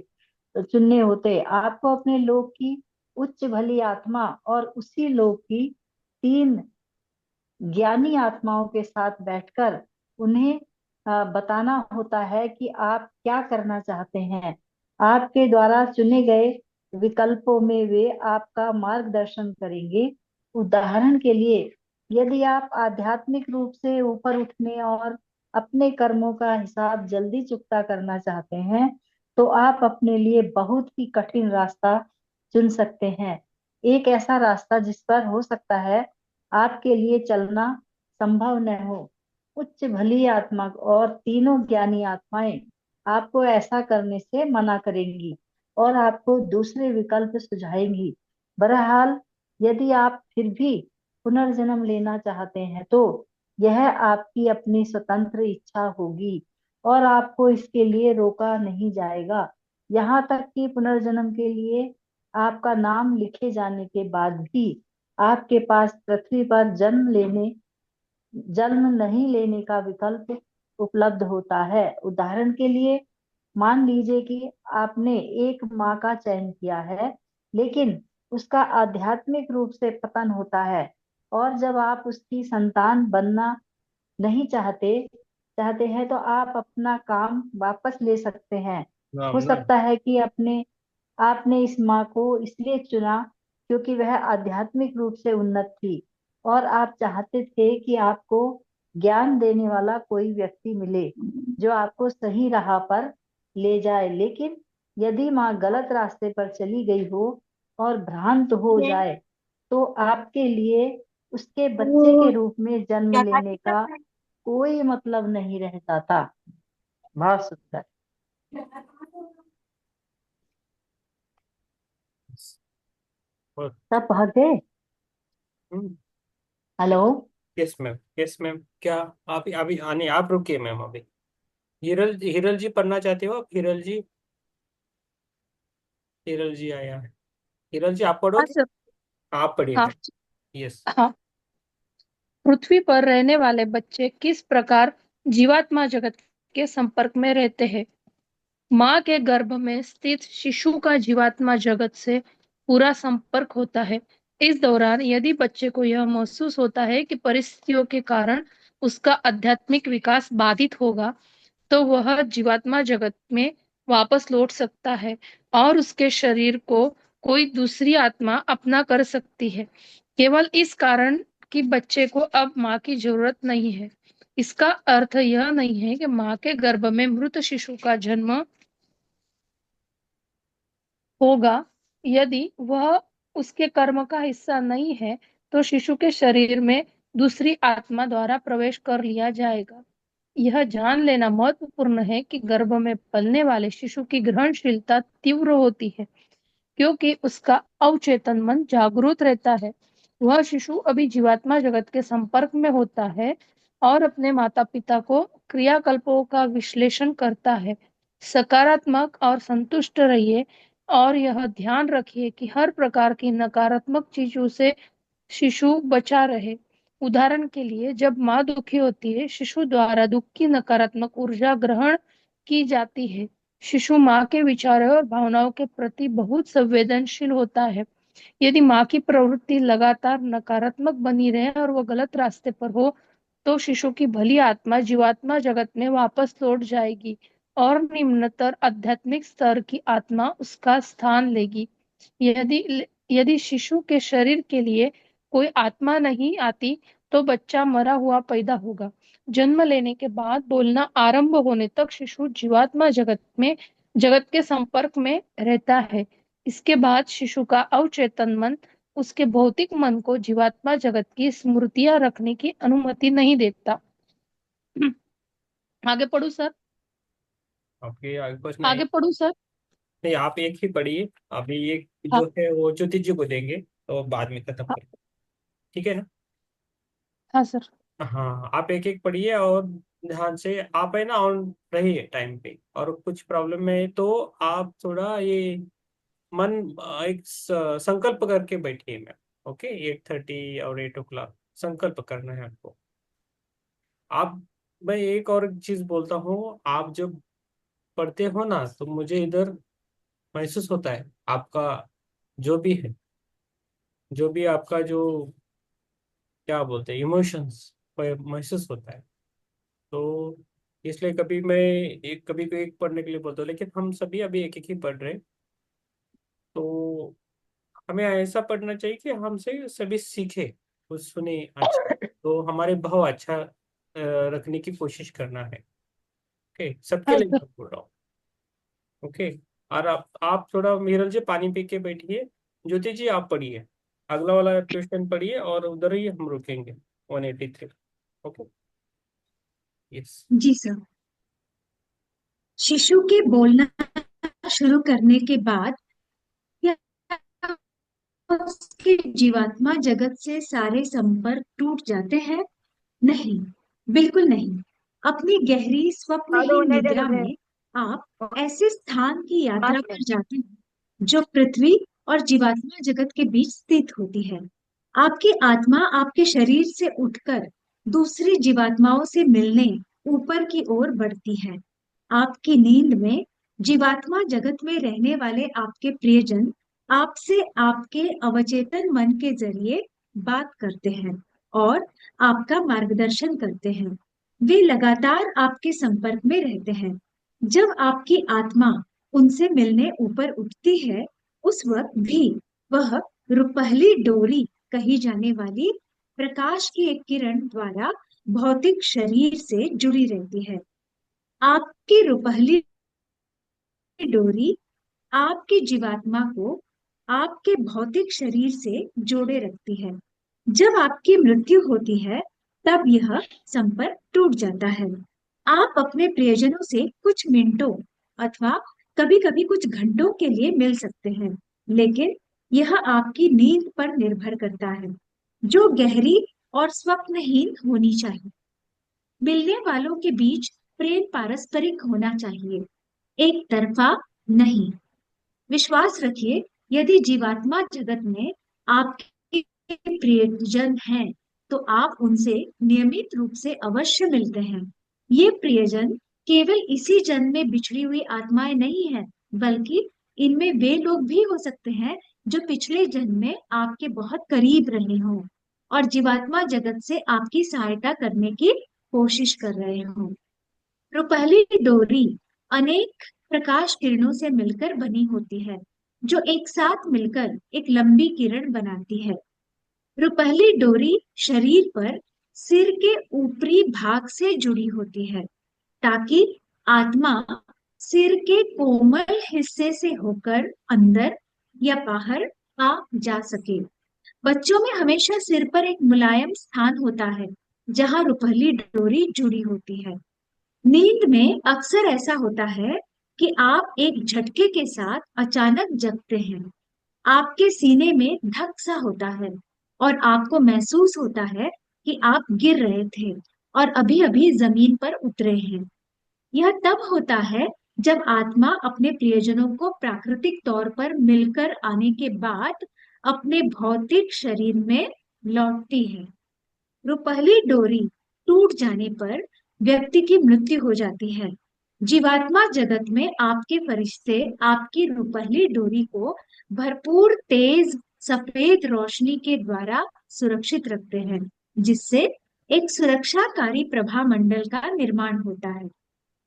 तो चुनने होते। आपको अपने लोक की उच्च भली आत्मा और उसी लोक की 3 ज्ञानी आत्माओं के साथ बैठकर उन्हें बताना होता है कि आप क्या करना चाहते हैं। आपके द्वारा चुने गए विकल्पों में वे आपका मार्गदर्शन करेंगे। उदाहरण के लिए, यदि आप आध्यात्मिक रूप से ऊपर उठने और अपने कर्मों का हिसाब जल्दी चुकता करना चाहते हैं, तो आप अपने लिए बहुत ही कठिन रास्ता चुन सकते हैं। एक ऐसा रास्ता जिस पर हो सकता है आपके लिए चलना संभव न हो। उच्च भली आत्मा और तीनों ज्ञानी आत्माएं आपको ऐसा करने से मना करेंगी और आपको दूसरे विकल्प सुझाएंगी। बहरहाल, यदि आप फिर भी पुनर्जन्म लेना चाहते हैं तो यह आपकी अपनी स्वतंत्र इच्छा होगी और आपको इसके लिए रोका नहीं जाएगा। यहाँ तक कि पुनर्जन्म के लिए आपका नाम लिखे जाने के बाद भी आपके पास पृथ्वी पर जन्म नहीं लेने का विकल्प उपलब्ध होता है। उदाहरण के लिए, मान लीजिए कि आपने एक माँ का चयन किया है, लेकिन उसका आध्यात्मिक रूप से पतन होता है और जब आप उसकी संतान बनना नहीं चाहते हैं तो आप अपना काम वापस ले सकते हैं। राम हो राम। सकता है कि आपने इस माँ को इसलिए चुना क्योंकि वह आध्यात्मिक रूप से उन्नत थी और आप चाहते थे कि आपको ज्ञान देने वाला कोई व्यक्ति मिले जो आपको सही राह पर ले जाए। लेकिन यदि माँ गलत रास्ते पर चली गई हो और भ्रांत हो जाए तो आपके लिए उसके बच्चे के रूप में जन्म लेने का कोई मतलब नहीं रह जाता। बहुत सुंदर। और सब पढ़ गए? Hello. Yes ma'am, yes ma'am. क्या आप अभी आने, आप रुकिए मैम अभी। हिरल हिरल जी पढ़ना चाहते हो आप? हिरल जी, हिरल जी आया है। हिरल जी आप हाँ पढ़ोगे? सर। आप पढ़िए हाँ। मैम। यस। हाँ। पृथ्वी पर रहने वाले बच्चे किस प्रकार जीवात्मा जगत के संपर्क में रहते हैं? माँ के गर्भ में स्थित शिशु का जीवात्मा जगत से पूरा संपर्क होता है। इस दौरान यदि बच्चे को यह महसूस होता है कि परिस्थितियों के कारण उसका आध्यात्मिक विकास बाधित होगा, तो वह जीवात्मा जगत में वापस लौट सकता है और उसके शरीर को कोई दूसरी आत्मा अपना कर सकती है, केवल इस कारण कि बच्चे को अब माँ की जरूरत नहीं है। इसका अर्थ यह नहीं है कि माँ के गर्भ में मृत शिशु का जन्म होगा। यदि वह उसके कर्म का हिस्सा नहीं है, तो शिशु के शरीर में दूसरी आत्मा द्वारा प्रवेश कर लिया जाएगा। यह जान लेना महत्वपूर्ण है कि गर्भ में पलने वाले शिशु की ग्रहणशीलता तीव्र होती है, क्योंकि उसका अवचेतन मन जागरूक रहता है। वह शिशु अभी जीवात्मा जगत के संपर्क में होता है और अपने माता पिता को क्रियाकल्पों का विश्लेषण करता है। सकारात्मक और संतुष्ट रहिए और यह ध्यान रखिए कि हर प्रकार की नकारात्मक चीजों से शिशु बचा रहे। उदाहरण के लिए, जब माँ दुखी होती है, शिशु द्वारा दुख की नकारात्मक ऊर्जा ग्रहण की जाती है। शिशु माँ के विचारों और भावनाओं के प्रति बहुत संवेदनशील होता है। यदि माँ की प्रवृत्ति लगातार नकारात्मक बनी रहे और वो गलत रास्ते पर हो, तो शिशु की भली आत्मा जीवात्मा जगत में वापस लौट जाएगी और निम्नतर आध्यात्मिक स्तर की आत्मा उसका स्थान लेगी। यदि यदि शिशु के शरीर के लिए कोई आत्मा नहीं आती, तो बच्चा मरा हुआ पैदा होगा। जन्म लेने के बाद बोलना आरंभ होने तक शिशु जीवात्मा जगत के संपर्क में रहता है। इसके बाद शिशु का अवचेतन मन उसके भौतिक मन को जीवात्मा जगत की स्मृतियां रखने की अनुमति नहीं देता। आगे पढ़ू सर? आपके आगे क्वेश्चन है? आगे पढ़ू सर? नहीं, आप एक ही पढ़िए। अभी एक हाँ। जो है वो ज्योति जी को देंगे तो बाद में खत्म हाँ। करें। ठीक है ना? हाँ सर। हाँ, आप एक एक पढ़िए और ध्यान से आप है ना ऑन रहिए टाइम पे। और कुछ प्रॉब्लम में है तो आप थोड़ा ये मन एक संकल्प करके बैठिए मैम। ओके, 8:30 और 8 o'clock संकल्प करना है आपको। आप, मैं एक और चीज बोलता हूँ, आप जब पढ़ते हो ना तो मुझे इधर महसूस होता है आपका जो भी है, जो भी आपका जो क्या बोलते हैं इमोशंस महसूस होता है। तो इसलिए कभी मैं एक, कभी को एक पढ़ने के लिए बोलता हूँ, लेकिन हम सभी अभी एक एक ही पढ़ रहे हैं। तो हमें ऐसा पढ़ना चाहिए कि हमसे सभी सीखे, कुछ सुने अच्छा, तो हमारे भाव अच्छा रखने की कोशिश करना है। ओके, सबके हाँ लिए सर। मैं बोल रहा हूँ। ओके। और आप थोड़ा मीरल जी पानी पी के बैठिए। ज्योति जी आप पढ़िए। अगला वाला क्वेश्चन पढ़िए और उधर ही हम रुकेंगे 183। ओके। यस। जी सर। शिशु के बोलना शुरू करने के बाद क्या उसके जीवात्मा जगत से सारे संपर्क टूट जाते हैं? नहीं, बिल्कुल नहीं। अपनी गहरी स्वप्नहीन निद्रा में आप ऐसे स्थान की यात्रा पर जाते हैं जो पृथ्वी और जीवात्मा जगत के बीच स्थित होती है। आपकी आत्मा आपके शरीर से उठकर दूसरी जीवात्माओं से मिलने ऊपर की ओर बढ़ती है। आपकी नींद में जीवात्मा जगत में रहने वाले आपके प्रियजन आपसे आपके अवचेतन मन के जरिए बात करते हैं और आपका मार्गदर्शन करते हैं। वे लगातार आपके संपर्क में रहते हैं। जब आपकी आत्मा उनसे मिलने ऊपर उठती है, उस वक्त भी वह रुपहली डोरी कही जाने वाली प्रकाश की एक किरण द्वारा भौतिक शरीर से जुड़ी रहती है। आपकी रुपहली डोरी आपकी जीवात्मा को आपके भौतिक शरीर से जोड़े रखती है। जब आपकी मृत्यु होती है, तब यह संपर्क टूट जाता है। आप अपने प्रियजनों से कुछ मिनटों अथवा कभी-कभी कुछ घंटों के लिए मिल सकते हैं, लेकिन यह आपकी नींद पर निर्भर करता है, जो गहरी और स्वप्नहीन होनी चाहिए। मिलने वालों के बीच प्रेम पारस्परिक होना चाहिए, एक तरफा नहीं। विश्वास रखिए, यदि जीवात्मा जगत में आपके प्रियजन हैं, तो आप उनसे नियमित रूप से अवश्य मिलते हैं। ये प्रियजन केवल इसी जन्म में बिछड़ी हुई आत्माएं नहीं हैं, बल्कि इनमें वे लोग भी हो सकते हैं जो पिछले जन्म में आपके बहुत करीब रहे हों और जीवात्मा जगत से आपकी सहायता करने की कोशिश कर रहे हों। रुपहली डोरी अनेक प्रकाश किरणों से मिलकर बनी होती है, जो एक साथ मिलकर एक लंबी किरण बनाती है। रुपहली डोरी शरीर पर सिर के ऊपरी भाग से जुड़ी होती है, ताकि आत्मा सिर के कोमल हिस्से से होकर अंदर या बाहर आ जा सके। बच्चों में हमेशा सिर पर एक मुलायम स्थान होता है, जहां रुपहली डोरी जुड़ी होती है। नींद में अक्सर ऐसा होता है कि आप एक झटके के साथ अचानक जगते हैं। आपके सीने में धक सा होता है और आपको महसूस होता है कि आप गिर रहे थे और अभी-अभी जमीन पर उतरे हैं। यह तब होता है जब आत्मा अपने प्रियजनों को प्राकृतिक तौर पर मिलकर आने के बाद अपने भौतिक शरीर में लौटती है। रुपहली डोरी टूट जाने पर व्यक्ति की मृत्यु हो जाती है। जीवात्मा जगत में आपके फरिश्ते आपकी रुपहली डोरी को भरपूर तेज सफेद रोशनी के द्वारा सुरक्षित रखते हैं, जिससे एक सुरक्षाकारी प्रभा मंडल का निर्माण होता है,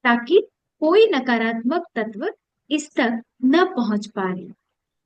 ताकि कोई नकारात्मक तत्व इस तक न पहुंच पाए।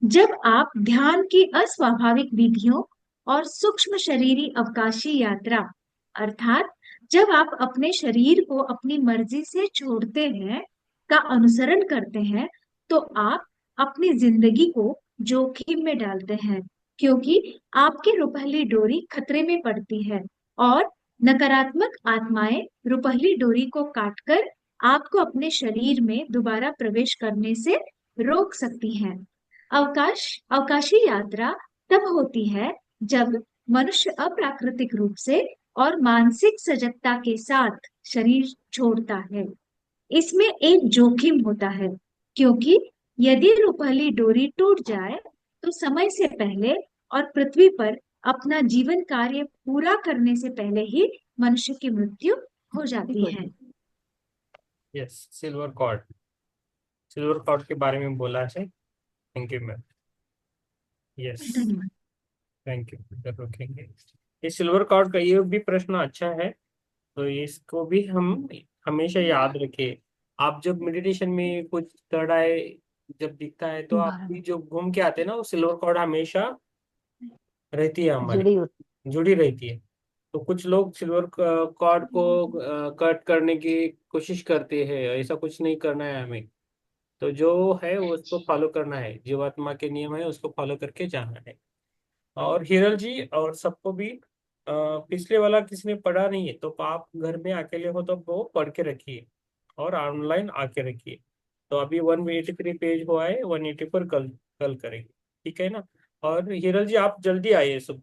जब आप ध्यान की अस्वाभाविक विधियों और सूक्ष्म शरीरी अवकाशी यात्रा अर्थात जब आप अपने शरीर को अपनी मर्जी से छोड़ते हैं का अनुसरण करते हैं, तो आप अपनी जिंदगी को जोखिम में डालते हैं, क्योंकि आपकी रुपहली डोरी खतरे में पड़ती है और नकारात्मक आत्माएं रुपहली डोरी को काटकर आपको अपने शरीर में दोबारा प्रवेश करने से रोक सकती हैं। अवकाशी यात्रा तब होती है जब मनुष्य अप्राकृतिक रूप से और मानसिक सजगता के साथ शरीर छोड़ता है। इसमें एक जोखिम होता है, क्योंकि यदि रुपहली डोरी टूट जाए तो समय से पहले और पृथ्वी पर अपना जीवन कार्य पूरा करने से पहले ही मनुष्य की मृत्यु हो जाती है। यस, सिल्वर कॉर्ड के बारे में बोला है। Thank you ma'am. यस, धन्यवाद। Thank you. रखेंगे ये सिल्वर कॉर्ड का ये भी प्रश्न अच्छा है, तो इसको भी हम हमेशा याद रखें। आप जब मेडिटेशन में कुछ थर्ड आई जब दिखता है तो आप भी जो घूम के आते हैं ना, वो सिल्वर कॉर्ड हमेशा रहती है, हमारी जुड़ी रहती है। तो कुछ लोग सिल्वर कॉर्ड को कट करने की कोशिश करते हैं, ऐसा कुछ नहीं करना है हमें। तो जो है वो उसको फॉलो करना है, जीवात्मा के नियम है उसको फॉलो करके जाना है। और हिरल जी और सबको भी पिछले वाला किसी ने पढ़ा नहीं है तो आप घर में अकेले हो तो वो पढ़ के रखिए और ऑनलाइन आके रखिए। तो अभी 183 पेज हुआ है, 184 कल कल करेंगे, ठीक है ना। और हिरल जी आप जल्दी आइए, सब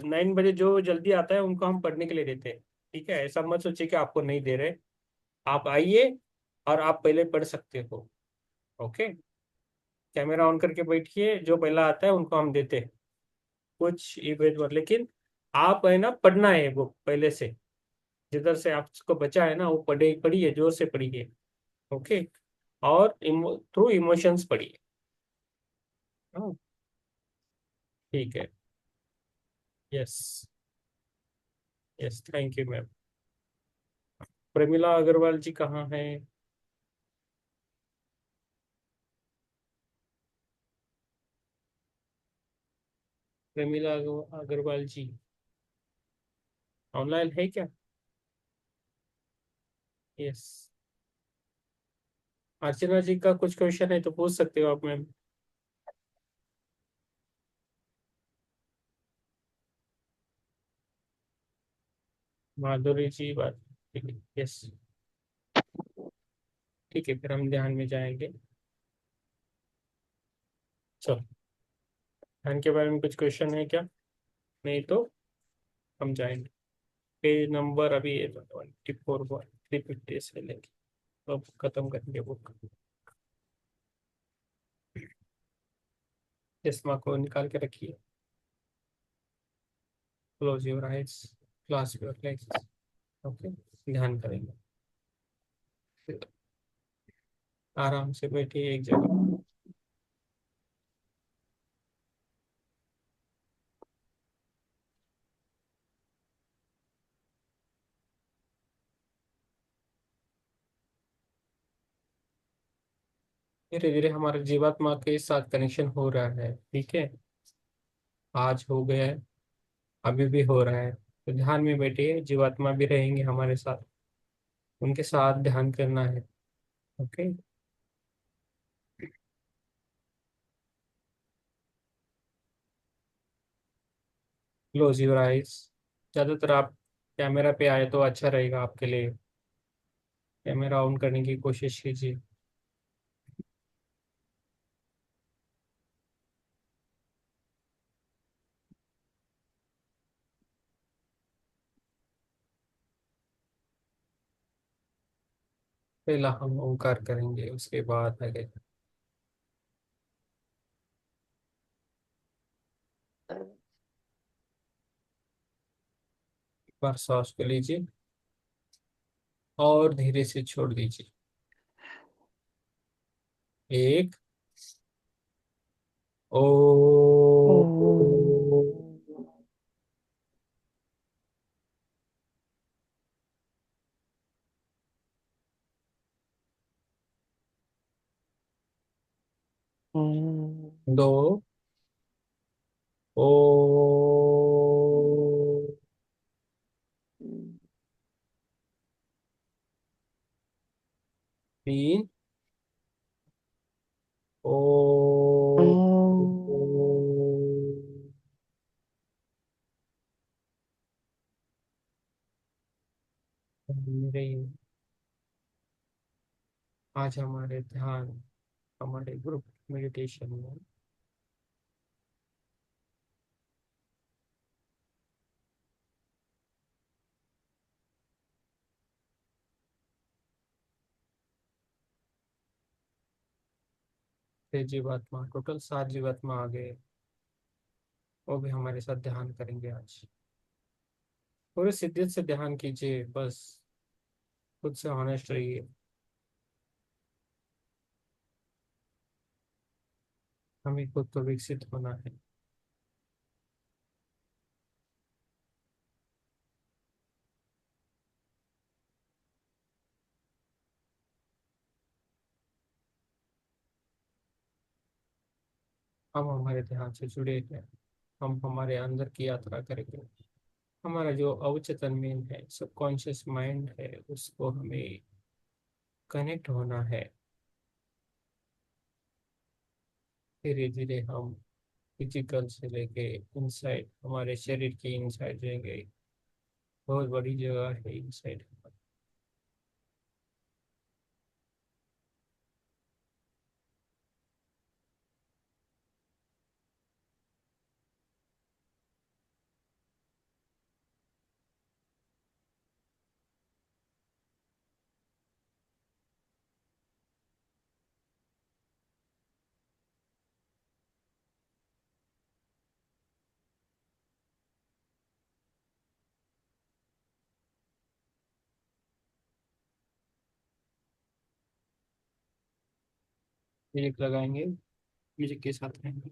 9 बजे जो जल्दी आता है उनको हम पढ़ने के लिए देते हैं, ठीक है। ऐसा मत सोचिए कि आपको नहीं दे रहे, आप आइए और आप पहले पढ़ सकते हो। ओके, कैमरा ऑन करके बैठिए, जो पहला आता है उनको हम देते हैं, कुछ इवेंट पर। लेकिन आप है ना, पढ़ना है वो पहले से, जिधर से आपको बचा है ना वो पढ़िए, जोर से पढ़िए। ओके, और थ्रू इमोशंस पढ़िए। हाँ, ठीक है। Yes, yes, thank you ma'am. Pramila Agarwal ji कहाँ है? प्रमिला अग्रवाल जी ऑनलाइन है क्या? यस। अर्चना जी का कुछ क्वेश्चन है तो पूछ सकते हो आप मैम। माधुरी जी बात, ठीक है, यस, ठीक है, फिर हम ध्यान में जाएंगे। चलो, ध्यान के बारे में कुछ क्वेश्चन है क्या? नहीं तो हम जाएंगे। पेज नंबर अभी 24 350 से लेंगे, तो अब खत्म करेंगे बुक। चश्मा को निकाल के रखिए, close your eyes, class your legs. Okay, ध्यान करेंगे, आराम से बैठिए एक जगह। धीरे धीरे हमारे जीवात्मा के साथ कनेक्शन हो रहा है, ठीक है। आज हो गया है, अभी भी हो रहा है, तो ध्यान में बैठिए, जीवात्मा भी रहेंगे हमारे साथ, उनके साथ ध्यान करना है। Okay, close your eyes. ज़्यादातर आप कैमरा पे आए तो अच्छा रहेगा आपके लिए, कैमरा ऑन करने की कोशिश कीजिए। पहला हम ओंकार करेंगे, उसके बाद आगे। एक बार सांस को लीजिए और धीरे से छोड़ दीजिए। एक, ओ, दो, ओ, तीन, ओ, मेरे आज हमारे ध्यान, हमारे ग्रुप मेडिटेशन में छह जीवात्मा, टोटल 7 जीवात्मा आ गए, वो भी हमारे साथ ध्यान करेंगे आज। पूरे शिद्दत से ध्यान कीजिए, बस खुद से ऑनेस्ट रहिए। हमें खुद तो विकसित होना है। हम हमारे ध्यान से जुड़े हैं, हम हमारे अंदर की यात्रा करेंगे। हमारा जो अवचेतन मन है, सबकॉन्शियस माइंड है, उसको हमें कनेक्ट होना है। धीरे धीरे हम फिजिकल से लेके इनसाइड, हमारे शरीर के इनसाइड रहेंगे। बहुत बड़ी जगह है इनसाइड। म्यूजिक लगाएंगे, म्यूजिक के साथ रहेंगे।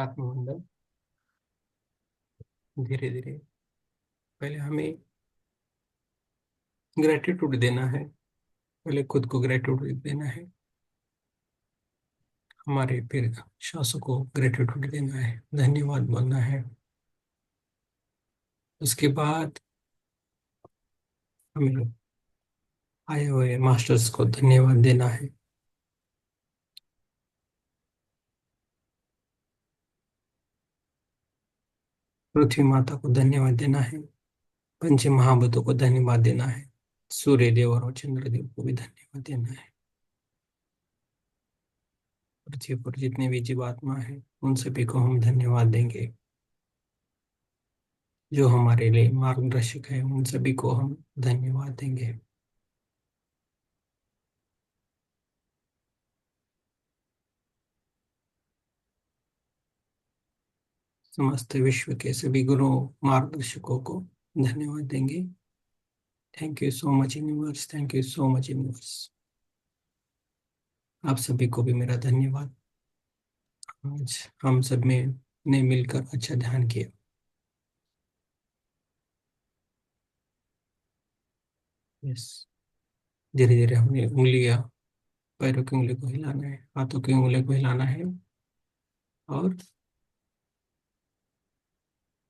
आत्मवंदन। धीरे धीरे पहले हमें ग्रेटिट्यूड देना है, पहले खुद को ग्रेटिट्यूड देना है, हमारे फिर शासक को ग्रेटिट्यूड देना है, धन्यवाद बोलना है। उसके बाद हमें आए हुए मास्टर्स को धन्यवाद देना है। पृथ्वी माता को धन्यवाद देना है, पंच महाभूतों को धन्यवाद देना है, सूर्य देव और चंद्र देव को भी धन्यवाद देना है। पृथ्वी पर जितने भी जीवात्मा है उन सभी को हम धन्यवाद देंगे। जो हमारे लिए मार्गदर्शक है उन सभी को हम धन्यवाद देंगे। समस्त विश्व के सभी गुरुओं मार्गदर्शकों को धन्यवाद देंगे। Thank you so much universe, thank you so much universe. आप सभी को भी मेरा धन्यवाद। आज हम सब में ने मिलकर अच्छा ध्यान किया। यस, धीरे धीरे हमें उंगलियां, पैरों की उंगली को हिलाना है, हाथों की उंगली को हिलाना है और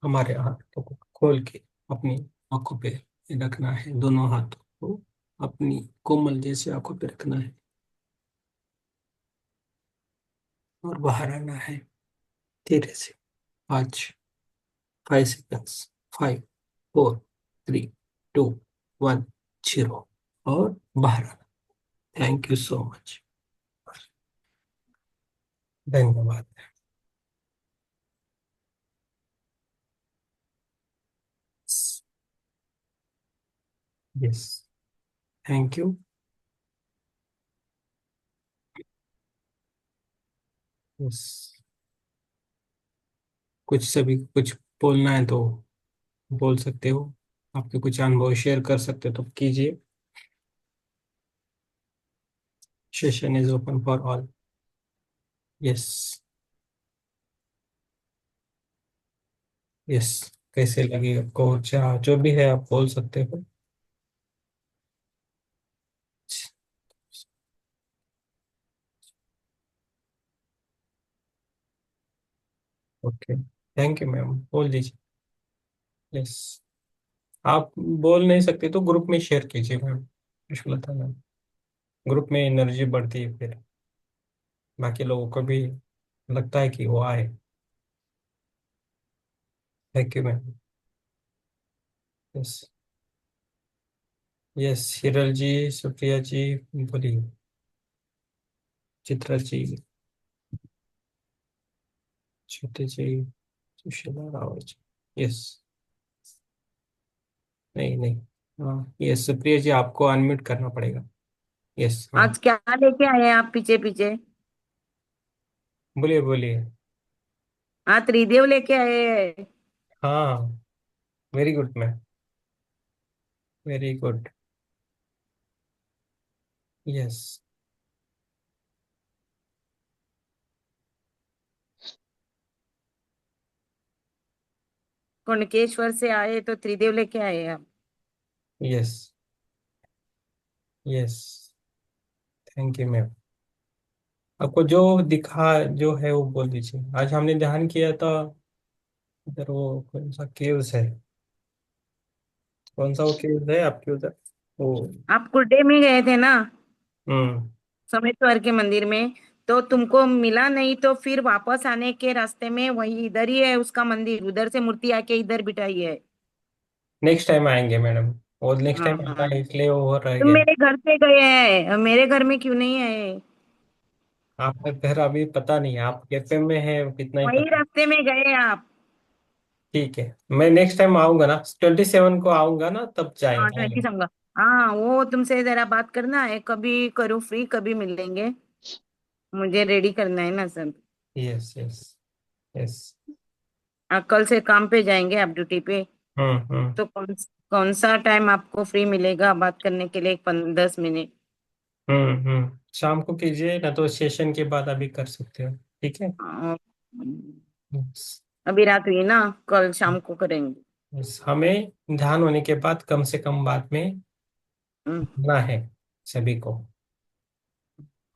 हमारे हाथों को खोल के अपनी आंखों पे रखना है। दोनों हाथों को अपनी कोमल जैसी आंखों पे रखना है और बाहर आना है धीरे से। 5 सेकंड्स, 5 4 3 2 1 0 और बाहर आना। थैंक यू सो मच, धन्यवाद। Yes, thank you. यस, कुछ सभी कुछ बोलना है तो बोल सकते हो, आपके कुछ अनुभव शेयर कर सकते हो तो कीजिए। Session is open for all. Yes, yes, कैसे लगे आपको, चाह जो भी है आप बोल सकते हो। ओके, थैंक यू मैम, बोल दीजिए। यस, आप बोल नहीं सकते तो ग्रुप में शेयर कीजिए मैम, विश्वलता मैम। ग्रुप में एनर्जी बढ़ती है, फिर बाकी लोगों को भी लगता है कि वो आए। Thank you ma'am. Yes, yes, Hiral ji, Supriya ji, बोलिए। चित्रा जी, छोटे जी, सुशीला रावत जी। यस, नहीं नहीं, हाँ यस, सुप्रिया जी आपको अनम्यूट करना पड़ेगा। यस, हाँ आज क्या लेके आए हैं आप पीछे पीछे? बोलिए बोलिए। हाँ, त्रिदेव लेके आए हैं। हाँ, very good ma'am, very good. Yes, Kunkeshwar से आए तो त्रिदेव लेके आए हैं आप। Yes, yes, thank you ma'am. आपको जो दिखा जो है वो बोल दीजिए। आज हमने ध्यान किया था, इधर वो कौन सा केव्स है, कौन सा वो केव्स है आपके उधर वो। आप कुर्डे में गए थे ना, हम्म। सोमेश्वर के मंदिर में, तो तुमको मिला नहीं तो फिर वापस आने के रास्ते में वही इधर ही है उसका मंदिर, उधर से मूर्ति आके इधर बिठाई है। नेक्स्ट टाइम आएंगे मैडम, वो नेक्स्ट टाइम आना हाँ, है इसलिए वो रह तुम गया। मेरे घर से गए हैं, मेरे घर में क्यों नहीं आए? आपका घर अभी पता नहीं, आप कैफे में है कितना ही वही पता। रास्ते में गए आप। ठीक है, मैं नेक्स्ट टाइम आऊंगा ना, 27 को आऊंगा ना, तब हाँ, जाएंगे 20 आएंगे। संगा। हाँ, वो तुमसे जरा बात करना है, कभी करो फ्री, कभी मिलेंगे। मुझे रेडी करना है ना सब। Yes yes, yes. कल से काम पे जाएंगे आप, ड्यूटी पे। हम्म। तो कौन सा टाइम आपको फ्री मिलेगा बात करने के लिए, 10 मिनट? शाम को कीजिए ना तो सेशन के बाद अभी कर सकते हो, ठीक है। अ, Yes. अभी रात हुई ना, कल शाम को करेंगे। Yes. हमें ध्यान होने के बाद कम से कम बात में हम्म, ना है सभी को,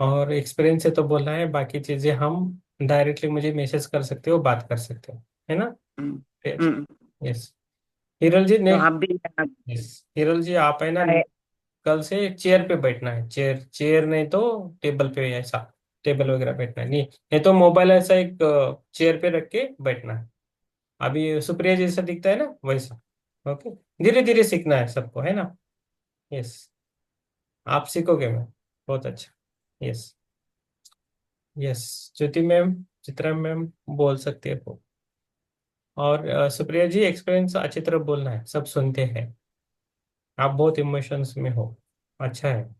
और एक्सपीरियंस से तो बोलना है, बाकी चीजें हम डायरेक्टली मुझे मैसेज कर सकते हो, बात कर सकते हो, है ना? हम्म, फिर हम्म। यस, हिरल जी ने, तो आप भी यस हिरल जी आप है ना, है। कल से चेयर पे बैठना है, चेयर चेयर नहीं तो टेबल पे, ऐसा टेबल वगैरह बैठना है नहीं तो मोबाइल ऐसा एक चेयर पे रख के बैठना है। अभी सुप्रिया जैसा दिखता है ना वैसा। ओके, धीरे धीरे सीखना है सबको, है ना? यस, आप सीखोगे मैम, बहुत अच्छा। यस, यस, ज्योति मैम, चित्रा मैम बोल सकते हो। और सुप्रिया जी एक्सपीरियंस अच्छी तरह बोलना है, सब सुनते हैं, आप बहुत इमोशंस में हो, अच्छा है।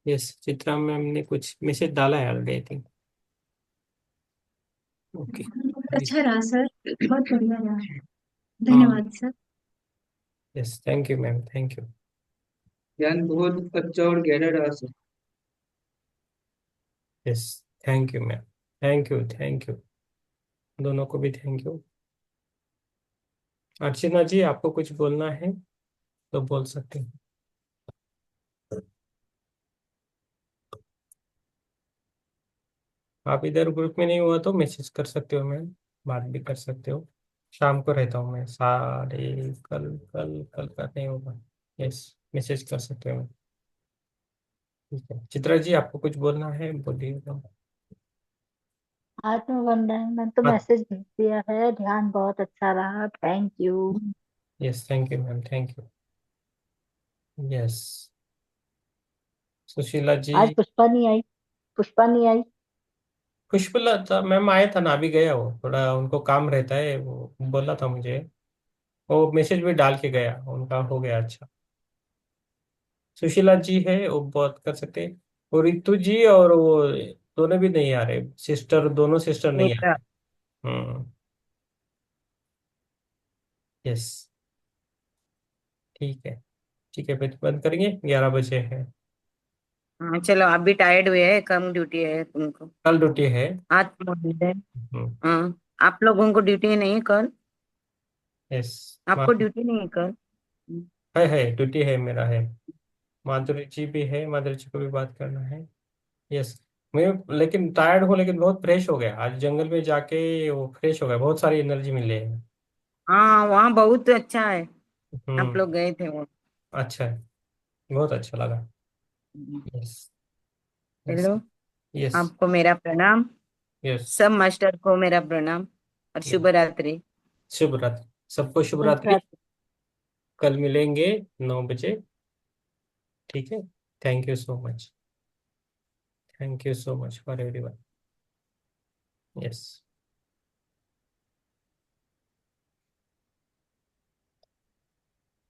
यस, चित्रा मैम ने कुछ मैसेज डाला है ऑलरेडी, आई थिंक। ओके। अच्छा रहा सर, बहुत बढ़िया रहा। हाँ, धन्यवाद sir. Yes, thank you ma'am, thank you. ज्ञान बहुत अच्छा और गहरा रहा sir. Yes, thank you ma'am, thank you, thank you, दोनों को भी थैंक यू। अर्चना जी आपको कुछ बोलना है तो बोल सकते हैं। आप इधर ग्रुप में नहीं हुआ तो मैसेज कर सकते हो मैम, बात भी कर सकते हो। शाम को रहता हूँ मैं साढ़े, कल कल कल का नहीं होगा। यस, मैसेज कर सकते हो मैम, ठीक है। चित्रा जी आपको कुछ बोलना है, बोलिएगा। आत्मवंदन, मैंने तो हाँ, मैसेज भेज दिया है। ध्यान बहुत अच्छा रहा, thank you. Yes, thank you ma'am, thank you. Yes, Sushila ji. आज पुष्पा नहीं आई, पुष्पा नहीं आई। पुष्पलता मैम आया था ना, अभी गया, वो थोड़ा उनको काम रहता है, वो बोला था मुझे, वो मैसेज भी डाल के गया, उनका हो गया अच्छा। सुशीला जी है, वो बात कर सकते हैं। और रितु जी और वो दोनों भी नहीं आ रहे, सिस्टर, दोनों सिस्टर नहीं आ नेत्रा। रहे। हम्म। यस, ठीक है, ठीक है, फिर बंद करेंगे, 11 बजे है। हाँ चलो, आप भी टायर्ड हुए हैं, कम ड्यूटी है तुमको। कल ड्यूटी है। आज तो holiday है। हम्म। हाँ, आप लोगों को ड्यूटी नहीं है कल? यस, आपको ड्यूटी नहीं है कल? है ड्यूटी है, मेरा है। माधुरी जी भी है, माधुरी जी को भी बात करना है। यस, मैं लेकिन टायर्ड हूँ, लेकिन बहुत फ्रेश हो गया आज जंगल में जाके, वो फ्रेश हो गया, बहुत सारी एनर्जी मिली है। हाँ, वहाँ बहुत अच्छा है। आप हम्म। लोग गए थे वो। अच्छा है, बहुत अच्छा लगा। यस, यस, चलो, यस, आपको मेरा प्रणाम। यस, सब मास्टर को मेरा प्रणाम और शुभ रात्रि। शुभ रात्रि, सबको शुभ शुभ रात्रि। रात्रि। कल मिलेंगे 9 बजे, ठीक है। Thank you so much, thank you so much for everyone. Yes.